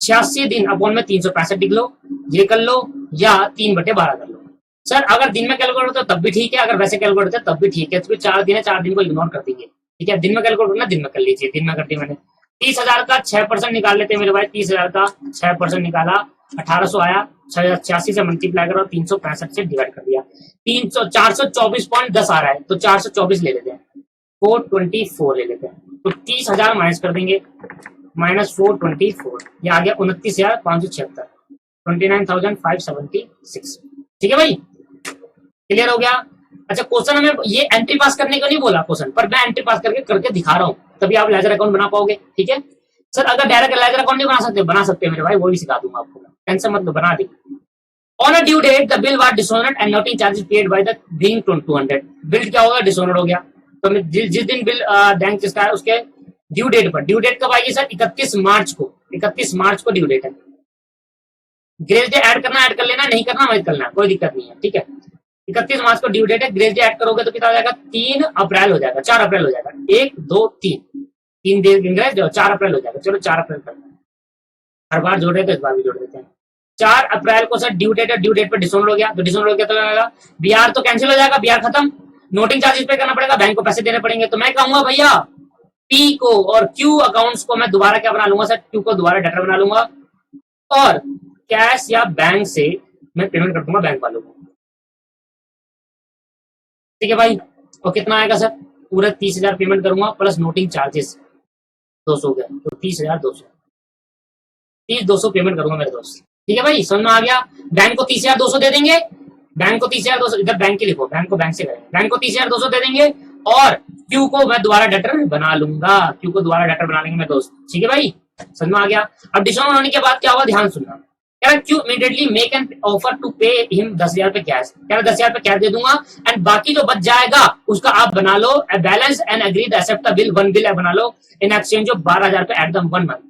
A: 86 दिन अपॉन में 365 लिख लो, ये कर लो, या 3/12 कर लो। सर अगर दिन में कैलकुलेट होता है तब भी ठीक है, अगर वैसे कैलकुलेट होता है तब भी ठीक है, तो 4 दिन है, 4 दिन को इग्नोर कर देंगे, ठीक है। दिन में कैलकुलेट करना दिन में कर लीजिए, दिन में कर दी मैंने। 30,000 का 6% निकाल लेते हैं मेरे भाई, 30,000 का 6% निकाला, 1800 आया, 86 से मल्टीप्लाई करो, 365 से डिवाइड कर दिया, 424.10 आ रहा है, तो 424 ले लेते हैं, 424 ले लेते हैं, तो 30,000 माइनस कर देंगे, -424, ये आ गया 29,576, 29,576, ठीक है भाई, क्लियर हो गया। अच्छा क्वेश्चन हमें ये एंट्री पास करने को नहीं बोला क्वेश्चन, पर मैं एंट्री पास करके दिखा रहा हूँ, तभी आप लेजर अकाउंट बना पाओगे, ठीक है। सर अगर डायरेक्ट लेजर अकाउंट नहीं बना सकते मेरे भाई, वो भी सिखा दूंगा आपको, टेंशन मत लो, बना दी। On a due date the bill was dishonoured and noting charges paid by the being 200, bill क्या होगा, डिसऑनर्ड हो गया, तो जिस दिन बिल बैंक जिसका है उसके ड्यू डेट पर, ड्यू डेट कब आएगी सर, 31 मार्च को, 31 मार्च को ड्यू डेट है। ग्रेस डे ऐड करना ऐड कर लेना, नहीं करना मत करना, कोई दिक्कत नहीं है, ठीक है। 31 मार्च को ड्यू डेट है, ग्रेस डे ऐड करोगे तो कितना हो जाएगा, 3 अप्रैल हो जाएगा, 4 अप्रैल हो जाएगा, 1 2 3 दिन ग्रेस डे, 4 अप्रैल हो जाएगा। चलो 4 अप्रैल कर, हर बार जोड़ रहे थे, इस बार भी जोड़ देते हैं। 4 अप्रैल को सर ड्यू डेट है, ड्यू डेट पर डिसऑनर हो गया, तो डिसऑनर हो गया तो आएगा बीआर, तो कैंसिल हो जाएगा, बीआर खत्म, नोटिंग चार्जेस पे करना पड़ेगा, बैंक को पैसे देने पड़ेंगे, तो मैं कहूंगा भैया पी को और क्यू अकाउंट्स को मैं दोबारा क्या बना लूंगा सर, क्यू को दोबारा डेटर बना लूंगा, और कैश या बैंक से मैं पेमेंट कर दूंगा बैंक वालों को, ठीक है भाई। और कितना आएगा सर, पूरा 30,000 पेमेंट करूंगा प्लस नोटिंग चार्जेस 200 हो गया, तो 30,200, 30,200 पेमेंट करूंगा मेरे दोस्त, ठीक है भाई, समझ में आ गया। बैंक को 30,200 दे देंगे, बैंक को 30,200, इधर बैंक के लिखो, बैंक को बैंक से करेंगे, बैंक को 30,200 दे देंगे, और क्यू को मैं दोबारा डेटर बना लूंगा, क्यू को दोबारा डेटर बना लेंगे मेरे दोस्त, ठीक है भाई, समझ में आ गया। अब डिसऑनर होने के बाद क्या होगा, ध्यान सुनना, Q immediately make an offer to pay him 10,000 pay cash, 10,000 pay cash दे दूंगा, एंड बाकी जो बच जाएगा उसका आप बना लो balance and agree the accept the bill, one bill बना लो इन एक्सचेंज ऑफ 12,000 पे एट द 1 मंथ।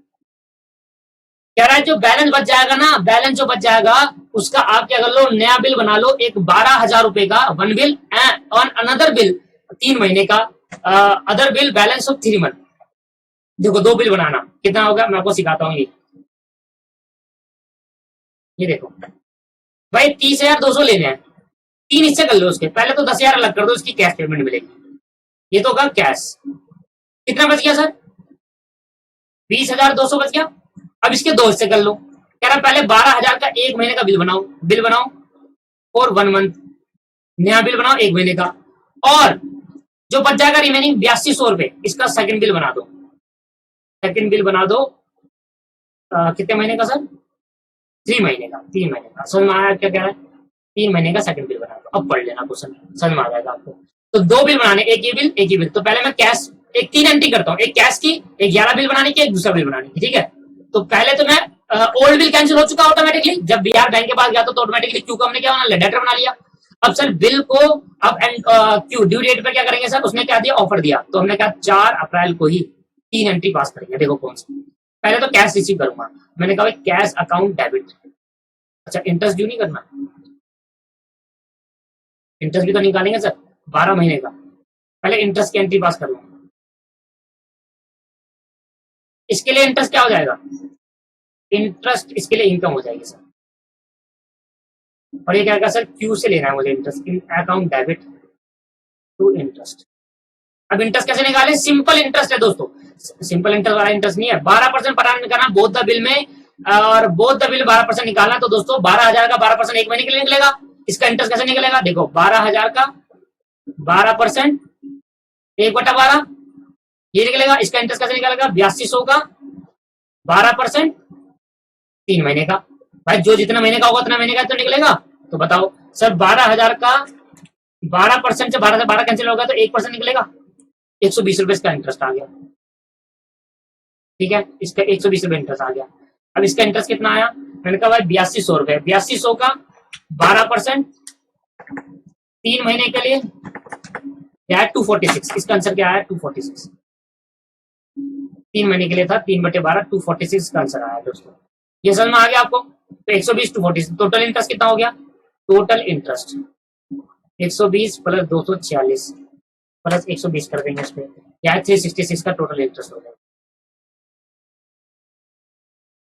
A: कह रहा है जो बैलेंस बच जाएगा ना, बैलेंस जो बच जाएगा उसका आप क्या कर लो, नया बिल बना लो, एक 12,000 रुपए का one bill, on another bill 3 महीने का, other bill balance of 3 month. देखो 2 बिल बनाना कितना होगा, मैं आपको सिखाता हूँ, ये देखो भाई 30,200 लेने हैं, 3 हिस्से कर लो उसके, पहले तो 10,000 अलग कर दो, इसकी कैश पेमेंट मिलेगी, ये तो होगा कैश, कितना बच गया सर, 20,200 बच गया। अब इसके 2 हिस्से कर लो, कह रहा पहले 12,000 का 1 महीने का बिल बनाओ और 1 मंथ, नया बिल बनाओ 1 महीने का, और जो बच जाएगा रिमेनिंग 8200 रुपए, इसका सेकंड बिल बना दो, सेकंड बिल बना दो कितने महीने का सर, 3 महीने का, 3 महीने का। समझ में आया क्या कह रहा है? 3 महीने का सेकंड बिल बना दो। अब पढ़ लेना क्वेश्चन, समझ में आ जाएगा आपको। तो 2 बिल बनाने, एक ये बिल एक ये बिल। तो पहले मैं कैश एक 3 एंट्री करता हूँ, एक कैश की, एक 11 बिल बनाने की, एक दूसरा बिल बनाने की, ठीक है। तो पहले तो मैं ओल्ड बिल कैंसिल हो चुका ऑटोमेटिकली, जब बिहार बैंक के पास गया तो ऑटोमेटिकली क्यू को हमने क्या बना लिया, डेटर बना लिया। अब सर बिल को अब क्यू ड्यू डेट पर क्या करेंगे सर, उसने क्या दिया, ऑफर दिया, तो हमने कहा 4 अप्रैल को ही 3 एंट्री पास करेंगे। देखो कौन सी, पहले तो कैश रिसीव करूंगा, मैंने कहा कैश अकाउंट डेबिट। अच्छा इंटरेस्ट ड्यू नहीं करना, इंटरेस्ट भी तो निकालेंगे सर 12 महीने का, पहले इंटरेस्ट की एंट्री पास कर लूंगा। इसके लिए इंटरेस्ट क्या हो जाएगा, इंटरेस्ट इसके लिए इनकम हो जाएगी सर। और ये क्या सर, क्यू से लेना है मुझे interest, account debit to interest. अब इंटरेस्ट कैसे निकाले, सिंपल इंटरेस्ट है दोस्तों, सिंपल इंटरेस्ट वाला इंटरेस्ट नहीं है। 12% पर annum निकालना बोथ द बिल में, और बोथ द बिल 12% निकालना। तो दोस्तों 12,000 का 12% 1 महीने के लिए निकलेगा। इसका इंटरेस्ट कैसे निकलेगा, देखो 12,000 का 12% 1/12 ये निकलेगा। इसका इंटरेस्ट कैसे निकलेगा, 8200 का 12% 3 महीने का। भाई जो जितना महीने का होगा उतना महीने का तो निकलेगा। तो बताओ सर 12,000 का 12% से 12 से 12 कैंसिल होगा तो 1% निकलेगा, 120 रुपए इसका इंटरेस्ट आ गया, ठीक है। इसका 120 रुपए इंटरेस्ट आ गया। अब इसका इंटरेस्ट कितना आया, मैंने कहा भाई 8200 रुपए, 8200 का 12% 3 महीने के लिए क्या है 246। इसका आंसर क्या है 246, 3 महीने के लिए था, 3/12 246 का आंसर आया दोस्तों। ये समझ में आ गया आपको। तो 120 246 टोटल इंटरेस्ट कितना हो गया, टोटल इंटरेस्ट 120 प्लस 246 प्लस 120 कर देंगे इस पे, क्या है 366 का टोटल इंटरेस्ट हो गया।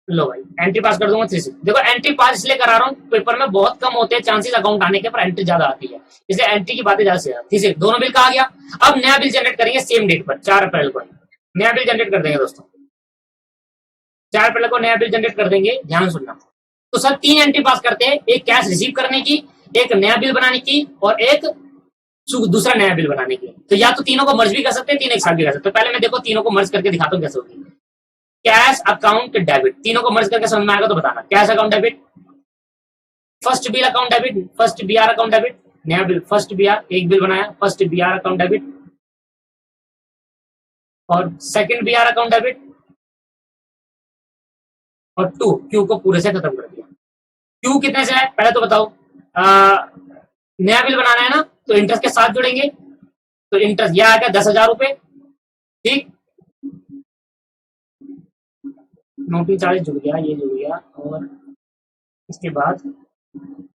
A: लो भाई एंट्री पास कर दूंगा 360। देखो एंट्री पास इसलिए करा रहा हूँ, पेपर में बहुत कम होते हैं चांसेस अकाउंट आने के, पर एंट्री ज्यादा आती है, इसलिए एंट्री की बातें ज्यादा से ज्यादा। ठीक है, दोनों बिल का आ गया। अब नया बिल जनरेट करेंगे सेम डेट पर, 4 अप्रैल को नया बिल जनरेट कर देंगे दोस्तों। 4 अप्रैल को नया बिल जनरेट कर देंगे, ध्यान सुनना। तो सर 3 एंट्री पास करते हैं, एक कैश रिसीव करने की, एक नया बिल बनाने की, और एक दूसरा नया बिल बनाने की। तो या तो तीनों को मर्ज भी कर सकते हैं, तीन एक साथ भी कर सकते हैं। पहले मैं देखो तीनों को मर्ज करके दिखाता हूँ कैसे होगी। कैश अकाउंट डेबिट, तीनों को मर्ज करके समझ में आएगा तो बताना। Cash account debit, first bill account debit, first BR account debit, नया बिल फर्स्ट बीआर, एक बिल बनाया फर्स्ट बीआर अकाउंट डेबिट, और सेकंड बीआर अकाउंट डेबिट, और 2 क्यू को पूरे से खत्म कर दिया। क्यू कितने से है पहले तो बताओ। नया बिल बनाना है ना, तो इंटरेस्ट के साथ जुड़ेंगे, तो इंटरेस्ट यह आएगा 10,000 रुपए, ठीक। नोटिंग चार्ज जुड़ गया, ये जुड़ गया, और इसके बाद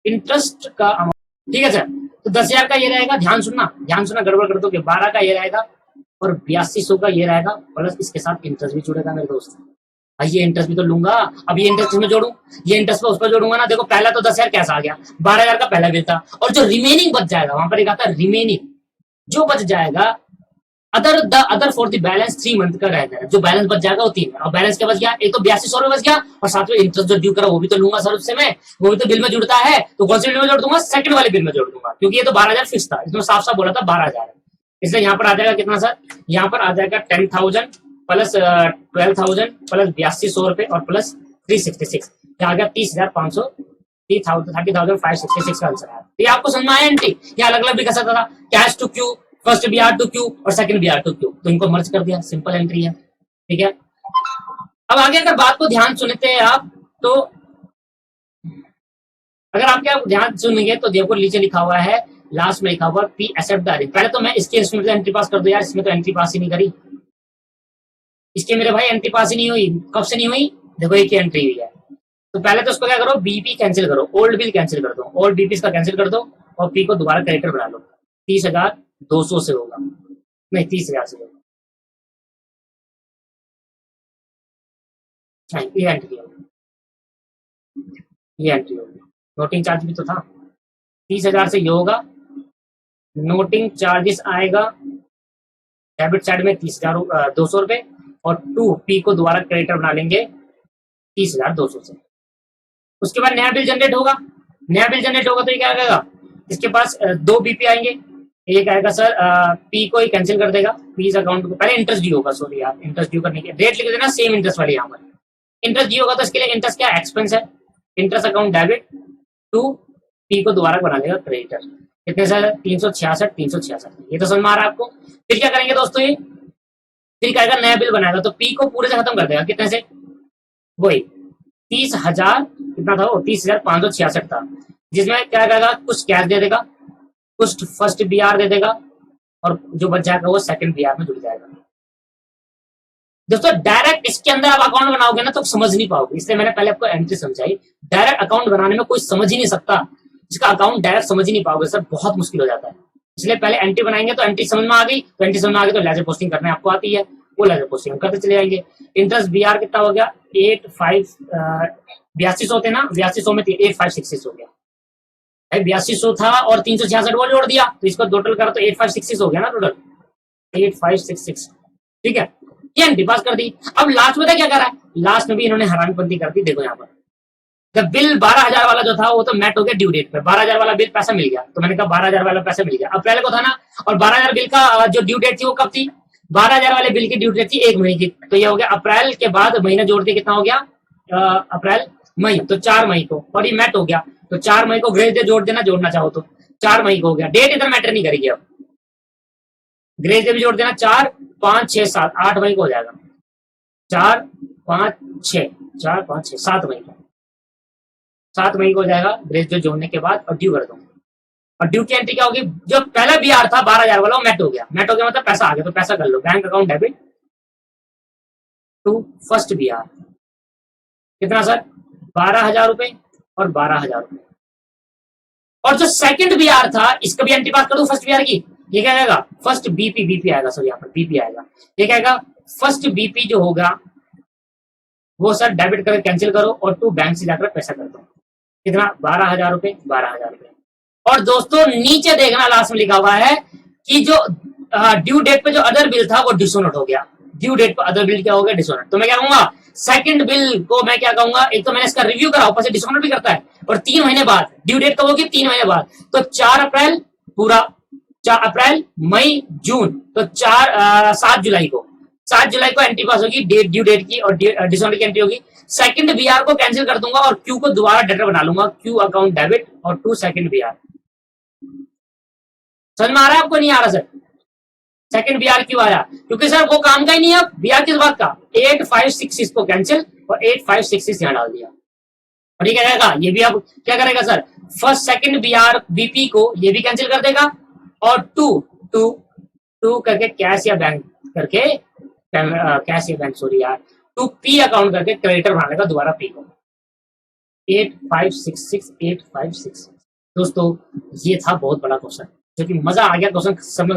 A: इंटरेस्ट का अमाउंट, ठीक है सर। तो 10,000 का ये रहेगा, ध्यान सुनना गड़बड़ कर दो कि 12 का ये रहेगा और 8200 का ये रहेगा, प्लस इसके साथ इंटरेस्ट भी जुड़ेगा मेरे दोस्त। ये इंटरेस्ट भी तो लूंगा, अब ये इंटरेस्ट में जोड़ू, ये इंटरेस्ट पे उस पर जोड़ूंगा ना। देखो पहला तो 10,000 कैसा आ गया, 12,000 का पहला बिल था, और जो रिमेनिंग बच जाएगा वहां पर एक आता है रिमेनिंग, जो बच जाएगा other for the balance 3 month का रहेगा, जो बैलेंस बच जाएगा वो 3 है। और बैलेंस क्या बच गया, एक तो 8200 रुपए बच गया, और साथ में इंटरेस्ट जो ड्यू करा वो भी तो लूंगा सर उससे मैं, वो भी तो बिल में जुड़ता है। तो कौन से बिल में जोड़ दूंगा, सेकंड वाले बिल में जोड़ दूंगा, क्योंकि ये तो 12,000 फिक्स था, इसमें साफ साफ बोला था 12,000, इसलिए यहाँ पर आ जाएगा कितना सर, यहाँ पर आ जाएगा 10,000 प्लस 12,000 प्लस 8200 रुपए और प्लस 366, क्या आ गया 30,500, 30,566 का आंसर आया। ये आपको समझ में आया एंट्री, ये अलग अलग भी कर सकता था, cash to Q, first BR to Q और सेकंड बीआर टू क्यू, तो इनको मर्ज कर दिया, सिंपल एंट्री है, ठीक है। अब आगे अगर बात को ध्यान सुनते हैं आप, तो अगर आप क्या ध्यान सुनेंगे तो देखो नीचे लिखा हुआ है, लास्ट में लिखा हुआ पी एक्सेप्ट द अरेंज। पहले तो मैं इसके इंस्ट्रूमेंट एंट्री पास कर दो यार, इसमें तो एंट्री पास ही नहीं करी, इसके मेरे भाई एंट्री पास ही नहीं हुई। कब से नहीं हुई, देखो एक ही एंट्री हुई है। तो पहले तो उसको क्या करो, बीपी कैंसिल करो, ओल्ड बिल कैंसिल कर दो, ओल्ड बीपी का कैंसिल कर दो, और पी को दोबारा कैरेक्टर बना लो। 30,200 से होगा, नहीं 30,000 से होगा, ये एंट्री होगी, ये एंट्री होगी। नोटिंग चार्ज भी तो था, 30,000 से ये होगा, नोटिंग चार्जेस आएगा डेबिट साइड में 30,200 रुपए, और 2 पी को दोबारा क्रेडिटर बना लेंगे 30,200 से। उसके बाद नया बिल जनरेट होगा, नया बिल जनरेट होगा तो ये क्या आएगा, इसके पास 2 बीपी आएंगे, एक आएगा सर पी को ही कैंसिल कर देगा, पी अकाउंट को पहले इंटरेस्ट ड्यू होगा, सॉरी यार इंटरेस्ट ड्यू करने के डेट लिख देना सेम इंटरेस्ट वाली, यहाँ पर इंटरेस्ट ड्यू होगा तो इसके लिए इंटरेस्ट क्या एक्सपेंस है, interest account debit to P को दोबारा बना लेगा क्रेडिटर। कितने से 366 366, ये तो समझ में आ रहा है आपको। फिर क्या करेंगे दोस्तों, ये फिर क्या करेगा, नया बिल बनाएगा तो पी को पूरे से खत्म कर देगा। कितने से, वही 30,000 कितना था वो, 30,566 था, जिसमें क्या करेगा, कुछ कैश दे देगा, कुछ फर्स्ट बीआर दे देगा, और जो बच जाएगा वो सेकंड बीआर में जुड़ जाएगा। दोस्तों डायरेक्ट इसके अंदर आप अकाउंट बनाओगे ना तो समझ नहीं पाओगे, इसलिए मैंने पहले आपको एंट्री समझाई। डायरेक्ट अकाउंट बनाने में कोई समझ ही नहीं सकता, इसका अकाउंट डायरेक्ट समझ ही नहीं पाओगे सर, बहुत मुश्किल हो जाता है। इसलिए पहले एंट्री बनाएंगे तो एंट्री समझ में आ गई, तो एंट्री समझ में आ गई तो लेजर पोस्टिंग करने आपको आती है, वो लेजर पोस्टिंग हम करते चले जाएंगे। इंटरेस्ट बीआर कितना हो गया, 8200 थे ना, 8200 में 8566 हो गया, 8200 था और 366 वो जोड़ दिया, तो इसको टोटल करा तो 8566 हो गया ना टोटल, 8566। ठीक है, ये एंट्री पास कर दी। अब लास्ट में क्या करा है, लास्ट में भी इन्होंने हरामीपंती कर दी। देखो यहाँ पर जब बिल 12,000 वाला जो था वो तो मैट हो गया ड्यू डेट पे, 12,000 वाला बिल पैसा मिल गया, तो मैंने कहा 12,000 वाला पैसा मिल गया, अप्रैल को था ना, और 12,000 बिल का जो ड्यू डेट थी वो कब थी, 12,000 वाले बिल की ड्यू डेट थी 1 महीने की, तो ये हो गया अप्रैल के बाद महीना जोड़ के कितना हो गया, अप्रैल मई, तो 4 मई को, और ये मैट हो गया, तो 4 मई को ग्रेस डे जोड़ देना, जोड़ना चाहो तो 4 मई को हो गया। डेट इधर मैटर नहीं करेगी, अब ग्रेस डे भी जोड़ देना, 4 5 6 7 8 मई को हो जाएगा, 4 5 6 4 5 6 7 मई को, 7 मई को हो जाएगा ग्रेस डे जोड़ने के बाद, और ड्यू कर दूंगा। और ड्यू की एंट्री क्या होगी, जो पहला बीआर था 12,000 वाला वो मैट हो गया, मैट हो गया मतलब पैसा आ गया, तो पैसा कर लो, bank account debit to first BR, कितना सर, 12,000 रुपए और 12,000 रुपए। और जो सेकंड बीआर था इसका भी एंट्री पास कर दो फर्स्ट बीआर की, ये क्या आएगा, फर्स्ट बीपी आएगा सर, यहाँ पर बीपी आएगा, ये क्या आएगा, फर्स्ट बीपी जो होगा वो सर डेबिट करके कैंसिल करो, और टू बैंक से जाकर पैसा कर दो, कितना, 12,000 रुपए 12,000 रुपए। और दोस्तों नीचे देखना लास्ट में लिखा हुआ है कि जो ड्यू डेट पे जो अदर बिल था वो डिसोनेट हो गया, ड्यू डेट पे अदर बिल क्या हो गया, डिसोनेट। तो मैं क्या कहूंगा, सेकंड बिल को मैं क्या कहूंगा, एक तो मैंने इसका रिव्यू करा, ऊपर से डिसोनेट भी करता है, और 3 महीने बाद ड्यू डेट कब होगी, 3 महीने बाद, तो 4 अप्रैल पूरा, 4 अप्रैल मई जून, तो 7 जुलाई को, 7 जुलाई को एंट्री पास होगी डेट, ड्यू डेट की, और डिसोनेट की एंट्री होगी। सेकंड बीआर को कैंसिल कर दूंगा और क्यू को दोबारा डेटर बना लूंगा, क्यू अकाउंट डेबिट और टू सेकंड बीआर। समझ में आ रहा है आपको, नहीं आ रहा सर, सेकंड बीआर क्यों आया, क्योंकि सर वो काम का ही नहीं है, बीआर किस बात का, 8566 को कैंसिल और 8566 यहां डाल दिया, और ये क्या करेगा, ये भी अब क्या करेगा sir, first second BR BP को ये भी कैंसिल कर देगा, और टू करके कैश या बैंक करके, कैश या बैंक सॉरी यार, टू पी अकाउंट करके क्रेडिटर बना लेगा दोबारा पी को, 8566। दोस्तों ये था बहुत बड़ा क्वेश्चन, जो कि मजा आ गया क्वेश्चन समझ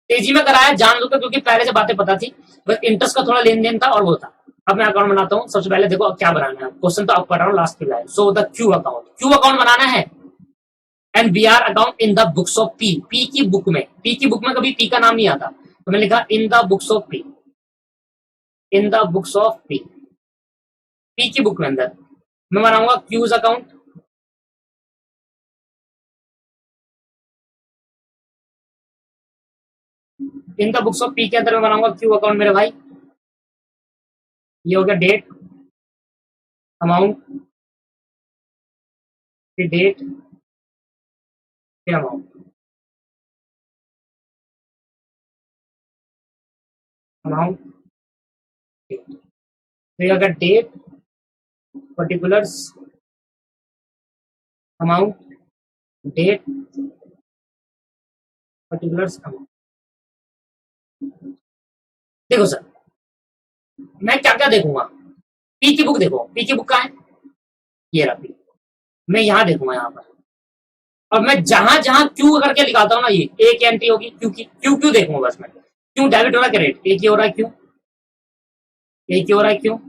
A: तेजी में कराया जान लो, क्योंकि पहले से बातें पता थी, बस इंटरेस्ट का थोड़ा लेन देन था और वो था। अब मैं अकाउंट बनाता हूँ, सबसे पहले देखो क्या बनाना है, क्वेश्चन तो आप पढ़ रहा हूँ लास्ट पे, सो द क्यू अकाउंट बनाना है, and BR account in the books of P, P की बुक में कभी पी का नाम नहीं आता, तो मैंने लिखा in the books of P, in the books of P, P की बुक में अंदर मैं बनाऊंगा Q's account, in the books of P के अंदर मैं बनाऊंगा क्यू अकाउंट मेरे भाई, ये हो गया डेट, अमाउंट, फिर डेट, फिर अमाउंट, तो ये अगर date, particulars, amount, date, particulars, amount. देखो सर मैं क्या क्या देखूंगा, पी की बुक देखो, पी की बुक कहाँ है, ये रहा पी, मैं यहाँ देखूंगा यहाँ पर, और मैं जहां जहां क्यू करके लिखाता हूँ ना, ये एक एंट्री होगी क्यू की, क्यू देखूंगा बस मैं, क्यू डेबिट हो रहा है क्रेडिट, एक ही हो रहा है क्यू, एक ही हो रहा है क्यू,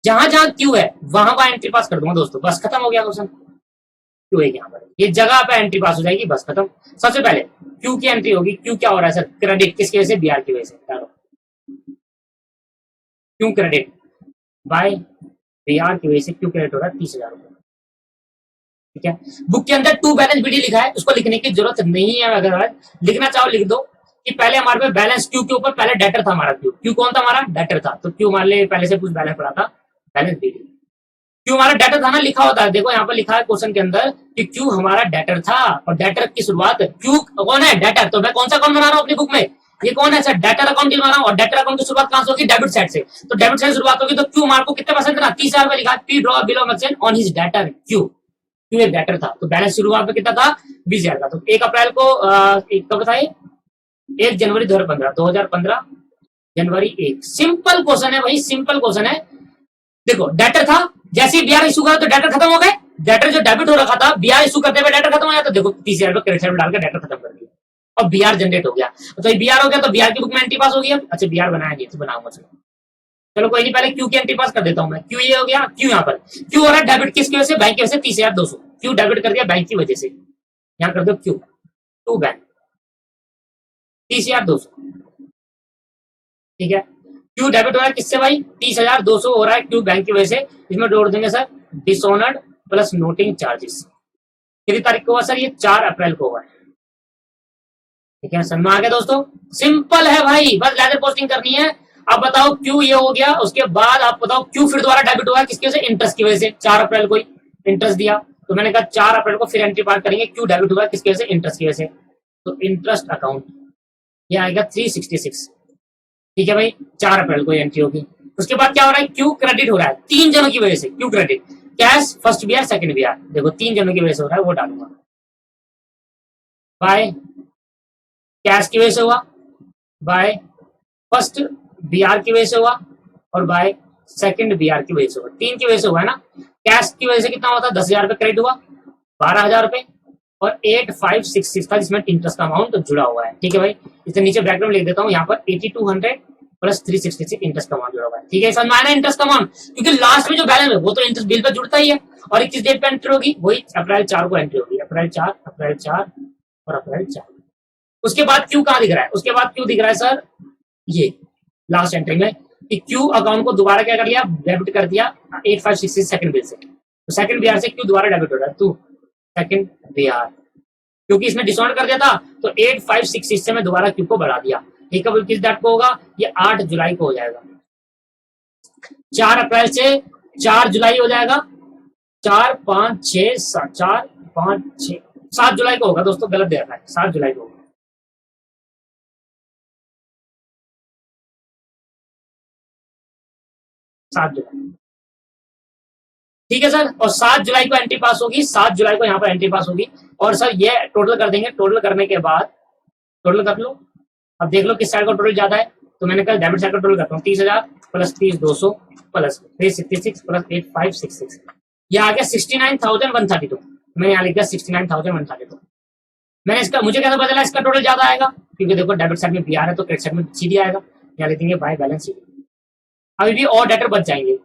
A: जहां जहां क्यू है वहां वहां एंट्री पास कर दूंगा दोस्तों, बस खत्म हो गया क्वेश्चन। क्यू है यहाँ पर, ये जगह पे एंट्री पास हो जाएगी, बस खत्म। सबसे पहले क्यू की एंट्री होगी, क्यू क्या हो रहा है सर, क्रेडिट, किसकी वजह से, बीआर की वजह से, क्यू क्रेडिट बाय बीआर की वजह से क्यू क्रेडिट हो रहा है 30,000 रुपए, ठीक है। बुक के अंदर टू बैलेंस बीडी लिखा है, उसको लिखने की जरूरत नहीं है, अगर लिखना चाहो लिख दो कि पहले हमारे पे बैलेंस क्यू के ऊपर पहले डेटर था हमारा, क्यू कौन था हमारा, डेटर था, तो क्यू मान ले पहले से कुछ बैलेंस पड़ा था, बैलेंस बीडी, क्यू हमारा डेटर था ना, लिखा होता है, देखो यहाँ पर लिखा है क्वेश्चन के अंदर कि क्यू हमारा डेटर था, और डेटर की शुरुआत क्यू कौन है, डेटर। तो मैं कौन सा अकाउंट बना रहा हूँ अपनी बुक में, ये कौन है सर, डेटर अकाउंट बना रहा हूँ, और डेटर अकाउंट की शुरुआत कहां से होगी, डेबिट साइड से। तो डेबिट साइड शुरुआत होगी, तो क्यू हमारे को कितने परसेंट देना, 30,000 रुपए लिखा, P draw bill of exchange on his debtor Q. Q एक डेटर था, तो बैलेंस शुरुआत में कितना था, 20,000 का। तो 1 अप्रैल को कब था ये, 1 जनवरी 2015 जनवरी 1। सिंपल क्वेश्चन है भाई, सिंपल क्वेश्चन है। देखो डेटर था, जैसे ही बीआर इशू करा तो डेटर खत्म हो गए, डेटर जो डेबिट हो रखा था बीआर इशू करते हुए डेटर खत्म हो जाता, देखो 30,000 रुपए क्रेडिट साइड में डालकर डेटर खत्म कर दिया, और बीआर जनरेट हो गया। तो बीआर हो गया, तो बीआर की बुक में एंट्री पास हो गया। अच्छा बीआर बनाया नहीं तो बनाऊंगा, चलो कोई नहीं, पहले क्यू की एंट्री पास कर देता हूं मैं। क्यू ये हो गया, क्यू यहाँ पर क्यू हो रहा है डेबिट किसकी वजह से, बैंक की वजह से 30,200, क्यू डेबिट कर दिया बैंक की वजह से, यहाँ कर दो क्यू टू बैंक 30,200, ठीक है। क्यू डेबिट हो रहा है किससे भाई, 30,200 हो रहा है क्यू बैंक की वजह से। इसमें जोड़ देंगे sir dishonoured plus noting charges. कितनी तारीख को हुआ सर, ये 4 अप्रैल को हुआ है, ठीक है। समझ में आ गया दोस्तों, सिंपल है भाई, बस लेजर पोस्टिंग करनी है। अब बताओ क्यू ये हो गया, उसके बाद आप बताओ क्यू फिर दोबारा डेबिट हुआ किसकी वजह से, इंटरेस्ट की वजह से। 4 अप्रैल को ही इंटरेस्ट दिया, तो मैंने कहा 4 अप्रैल को फिर एंट्री पार करेंगे, क्यू डेबिट हुआ किसकी वजह से, इंटरेस्ट की वजह से। तो इंटरेस्ट अकाउंट ये आएगा 366, ठीक है भाई, 4 अप्रैल को एंट्री होगी। उसके बाद क्या हो रहा है, क्यू क्रेडिट हो रहा है 3 जनों की वजह से, Q credit cash first BR second BR, देखो 3 जनों की वजह से हो रहा है, वो डालूंगा। बाय कैश की वजह से हुआ, बाय फर्स्ट बीआर की वजह से हुआ, और बाय सेकंड बीआर की वजह से हुआ, 3 की वजह से हुआ है ना। कैश की वजह से कितना हुआ था, 10,000 रुपए क्रेडिट हुआ, 12,000 रुपए, और 8,566 था जिसमें इंटरेस्ट का अमाउंट जुड़ा हुआ है, ठीक है भाई। इसके नीचे ब्रैकेट में लिख देता हूँ, यहाँ पर 8200 प्लस 366 इंटरेस्ट का अमाउंट जुड़ा हुआ है, ठीक है। समझ में आया ना इंटरेस्ट का अमाउंट, क्योंकि लास्ट में जो बैलेंस है वो तो इंटरेस्ट बिल पर जुड़ता ही है, और किस डेट पे एंट्री होगी, वही अप्रैल 4 को एंट्री होगी, अप्रैल 4 और अप्रैल 4। उसके बाद क्यू कहाँ दिख रहा है, उसके बाद क्यू दिख रहा है सर ये लास्ट एंट्री में, कि क्यू अकाउंट को दोबारा क्या कर लिया, डेबिट कर दिया 8,566 सेकंड बिल से। तो सेकंड बीआर से क्यू दोबारा डेबिट हो रहा है, तो सेकंड बीआर, क्योंकि इसमें डिसऑनर कर दिया था, तो 8,566 से मैं दोबारा क्यू को बढ़ा दिया, ठीक है। किस डेट को होगा, ये 8 जुलाई को हो जाएगा, 4 अप्रैल से 4 जुलाई हो जाएगा, 4 5 6 7 4 5 6 7 जुलाई को होगा दोस्तों, गलत दे रखा है, 7 जुलाई को होगा, 7 जुलाई, ठीक है सर। और 7 जुलाई को एंट्री पास होगी, 7 जुलाई को यहाँ पर एंट्री पास होगी, और सर ये टोटल कर देंगे, टोटल करने के बाद टोटल कर लो, अब देख लो किस साइड का टोटल ज्यादा है, तो मैंने कहा डेबिट साइड का टोटल करता हूँ, 30,000 प्लस 30,200 प्लस 366 प्लस 8,566, ये आ गया 69,132, मैंने यहाँ लिख दिया 69,132। मैंने इसका, मुझे कैसे पता चला इसका टोटल ज्यादा आएगा, क्योंकि देखो डेबिट साइड में बीआर है तो क्रेडिट साइड में सीधी आएगा, यहाँ लिख देंगे बाय बैलेंस शीट। अभी भी और डेटर बच जाएंगे,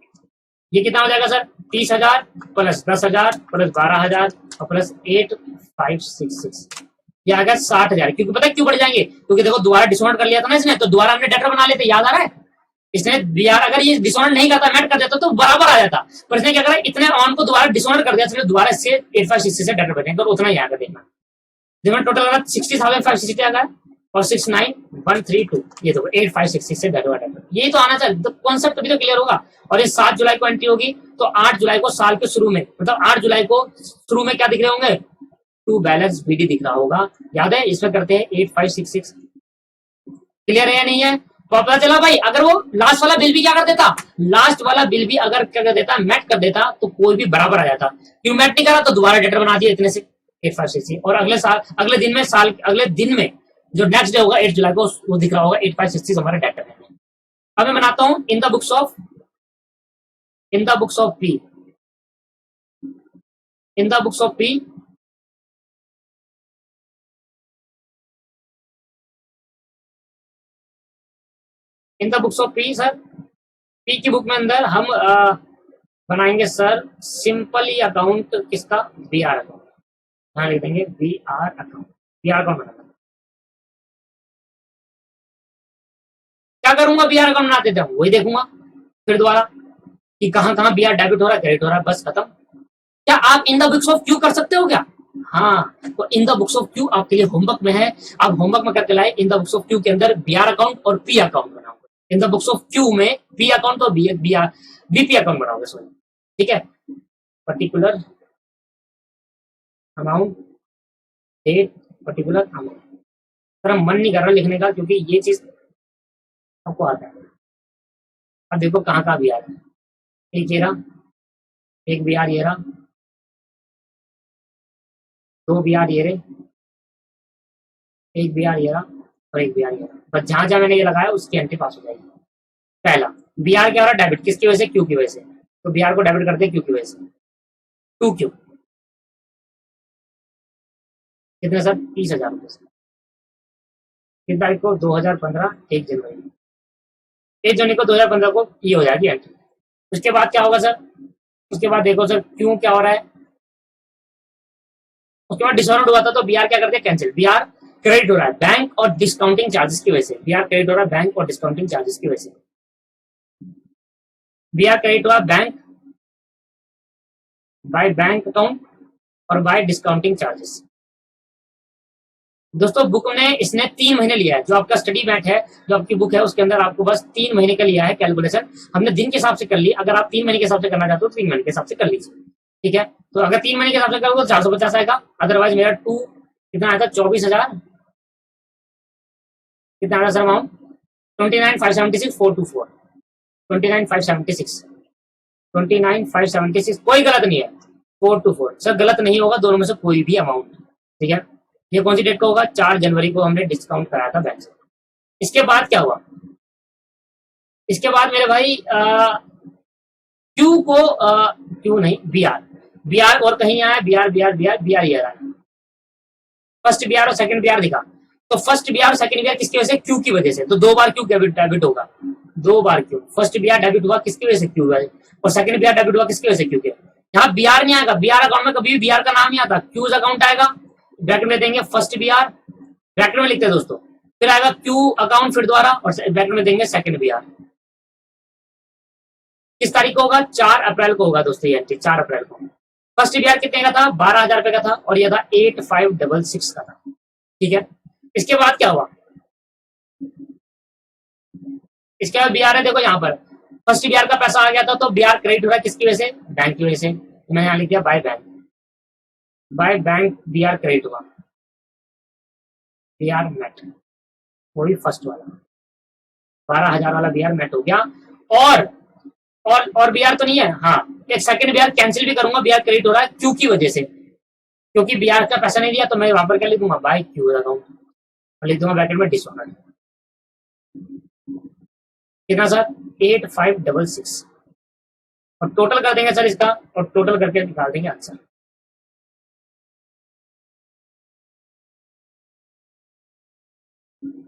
A: ये कितना हो जाएगा सर, 30,000 प्लस 10,000 प्लस 12,000 और प्लस 8,566, ये आ गया 60,000। क्योंकि पता है क्यों बढ़ जाएंगे, क्योंकि देखो दोबारा डिसऑनर कर लिया था ना इसने, तो दोबारा हमने डेटर बना लेते, याद आ रहा है। इसने बीआर अगर ये डिसऑनर नहीं करता, मैट कर देता तो बराबर आ जाता, पर इसने क्या करा, इतने ऑन को दोबारा डिसऑनर कर दिया, इसलिए दोबारा इससे 8,566 से डेटर बचेंगे, तो उतना ही आएगा देखना। जब मैं टोटल 60,560 आ गया, और 69,132, ये देखो 8,566 से डेटर डेटर, यही तो आना चाहिए, तो कॉन्सेप्ट अभी तो क्लियर होगा। और ये 7 जुलाई को एंट्री होगी, तो 8 जुलाई को साल के शुरू में, मतलब 8 जुलाई को शुरू में क्या दिख रहे होंगे, टू बैलेंस बीडी दिख रहा होगा, याद है। इसमें करते हैं 8,566, क्लियर है या नहीं है। तो पता चला भाई, अगर वो लास्ट वाला बिल भी क्या कर देता, लास्ट वाला बिल भी अगर क्या कर देता, मैट कर देता, तो कोई भी बराबर आ जाता। क्यों मैट नहीं करा, तो दोबारा डेटर बना दिया इतने से 8,566, और अगले साल अगले दिन में साल अगले दिन में जो नेक्स्ट डे होगा 8 जुलाई को, वो दिख रहा होगा 8,566 हमारे डेटर है। अब मैं बनाता हूं इन the books of P, in the books of P, in the books of P sir, P की बुक में अंदर हम बनाएंगे सर सिंपली अकाउंट किसका, बीआर अकाउंट, यहां लिख देंगे बीआर अकाउंट, बीआर अकाउंट बनाना। क्या करूंगा, बीआर अकाउंट बना देता हूं, वही देखूंगा फिर दोबारा कि कहां कहां बीआर डेबिट हो रहा है, क्रेडिट हो रहा है, बस खत्म। क्या आप इन द बुक्स ऑफ क्यू कर सकते हो क्या, हाँ, तो इन द बुक्स ऑफ क्यू आपके लिए होमवर्क में है, आप होमवर्क में करके लाए, in the books of Q के अंदर बीआर अकाउंट और पी अकाउंट बनाओ, in the books of Q में पी अकाउंट और बीपी अकाउंट बनाओगे, सॉरी, ठीक है। Particular amount, date, particular amount. Sir मन नहीं कर रहा लिखने का क्योंकि ये चीज आपको आता है। अब देखो कहाँ का बिहार है, एक ये रहा, एक बिहार ये रहा, दो बिहार ये रहे, एक बिहार ये रहा और एक बिहार ये रहा। बस जहां जहां मैंने ये लगाया उसकी एंट्री पास हो जाएगी। पहला बिहार क्या हो रहा है, डेबिट, किसकी वजह से, क्यू की वजह से, तो बिहार को डेबिट करते हैं क्यू की वजह से, 2Q, कितने सर, 30,000 रुपये से। किस तारीख को, 2015, 1 जनवरी, 1 जनवरी को 2015 को ये हो जाएगी एंट्री। उसके बाद क्या होगा सर, उसके बाद देखो सर क्यों क्या हो रहा है, उसके बाद डिसऑनर हुआ था तो बिहार क्या करते हैं, कैंसिल। बिहार क्रेडिट हो रहा है बैंक और डिस्काउंटिंग चार्जेस की वजह से, बिहार क्रेडिट हो रहा है बैंक और डिस्काउंटिंग चार्जेस की वजह से, बिहार क्रेडिट हुआ बैंक बाय बैंक अकाउंट और बाय डिस्काउंटिंग चार्जेस। दोस्तों बुक में इसने 3 महीने लिया है, जो आपका स्टडी मैट है, जो आपकी बुक है उसके अंदर आपको बस 3 महीने का लिया है कैलकुलेशन। हमने दिन के हिसाब से कर ली, अगर आप 3 महीने के हिसाब से करना चाहते हो 3 महीने के हिसाब से कर लीजिए, ठीक है। तो अगर 3 महीने के हिसाब से करोगे तो 450 आएगा, अदरवाइज मेरा कितना आया था, 24,000, कितना आया सर अमाउंट, 29,576, 424, 29,576, 29,576, कोई गलत नहीं है, 424 सर, गलत नहीं होगा दोनों में से कोई भी अमाउंट, ठीक है। ये कौन सी डेट को होगा, 4 जनवरी को हमने डिस्काउंट कराया था बैंक से। इसके बाद क्या हुआ, इसके बाद मेरे भाई क्यू को क्यू नहीं, बिहार और कहीं आया, बिहार ये रहा, फर्स्ट बिहार और सेकंड बिहार दिखा, तो फर्स्ट बिहार और सेकंड बिहार किसकी वजह से, क्यू की वजह से, तो 2 बार क्यू डेबिट होगा, 2 बार क्यू। फर्स्ट बिहार डेबिट हुआ किसकी वजह से, क्यू वजह, और सेकंड बिहार डेबिट हुआ किसकी वजह से, क्यू के। यहाँ बिहार नहीं आएगा, बिहार अकाउंट में कभी भी बिहार का नाम नहीं आता, क्यूज अकाउंट आएगा, ब्रैकेट में देंगे फर्स्ट बिहार, ब्रैकेट में लिखते हैं दोस्तों, फिर आएगा क्यू अकाउंट फिर दोबारा और ब्रैकेट में देंगे सेकंड बिहार। किस तारीख को होगा, 4 अप्रैल को होगा दोस्तों ये एंट्री, 4 अप्रैल को। फर्स्ट बिहार कितने का था, 12,000 रुपए का था और यह था 8,566 का था, ठीक है। इसके बाद क्या हुआ, इसके बाद बिहार है, देखो यहाँ पर फर्स्ट बिहार का पैसा आ गया था तो बिहार क्रेडिट हो रहा है किसकी वजह से, बैंक की वजह से, तो मैंने यहाँ लिख दिया बाय बैंक बिहार क्रेडिट हुआ, बिहार मेट, वही फर्स्ट वाला 12,000 वाला बिहार मेट हो गया। और बिहार तो नहीं है, हाँ एक सेकंड बिहार कैंसिल भी करूंगा, बिहार क्रेडिट हो रहा है क्यू की वजह से, क्योंकि बिहार का पैसा नहीं दिया तो मैं वहां पर क्या लिख दूंगा, बाय क्यू अकाउंट, लिख दूंगा ब्रैकेट में डिसऑनर, कितना सर, 8,566, और टोटल कर देंगे सर इसका, और टोटल करके निकाल देंगे आंसर।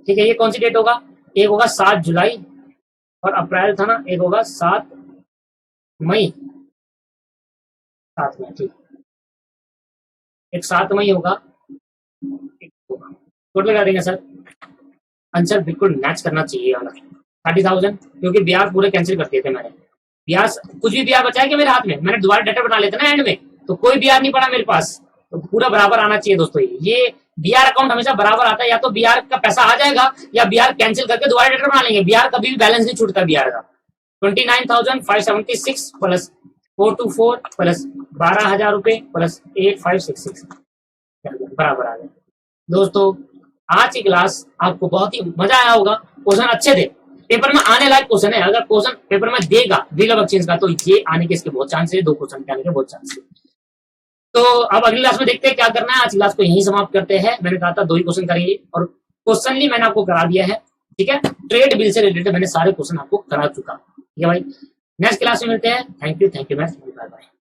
A: ठीक है, ये कौन सी डेट होगा, एक होगा 7 जुलाई और अप्रैल था ना, एक होगा 7 मई, 7 मई, ठीक, एक 7 मई होगा, टोटल कर देंगे सर, आंसर बिल्कुल मैच करना चाहिए वाला 30,000, क्योंकि बिहार पूरे कैंसिल कर दिए थे मैंने, बिहार कुछ भी बिहार बचा है क्या मेरे हाथ में, मैंने दोबारा डाटा बना लेते ना एंड में, तो कोई बिहार नहीं पड़ा मेरे पास, तो पूरा बराबर आना चाहिए दोस्तों। ये बिहार अकाउंट हमेशा बराबर आता है, या तो बिहार का पैसा आ जाएगा या बिहार कैंसिल करके दोबारा डाटा बना लेंगे, बिहार कभी भी बैलेंस नहीं छूटता बिहार का। 29,576 प्लस 424 प्लस 12,000 रुपए प्लस 8,566 बराबर आ गया। दोस्तों आज की क्लास आपको बहुत ही मजा आया होगा, क्वेश्चन अच्छे थे, पेपर में आने लायक क्वेश्चन है, अगर क्वेश्चन पेपर में देगा बिल ऑफ एक्सचेंज का तो ये आने के इसके बहुत चांस है, 2 क्वेश्चन के आने के बहुत चांस है। तो अब अगली क्लास में देखते हैं क्या करना है, आज क्लास को यहीं समाप्त करते हैं, मैंने कहा था 2 ही क्वेश्चन करेंगे और क्वेश्चन ही मैंने आपको करा दिया है, ठीक है, ट्रेड बिल से रिलेटेड मैंने सारे क्वेश्चन आपको करा चुका, ठीक है भाई। नेक्स्ट क्लास में मिलते हैं, थैंक यू बाय बाय।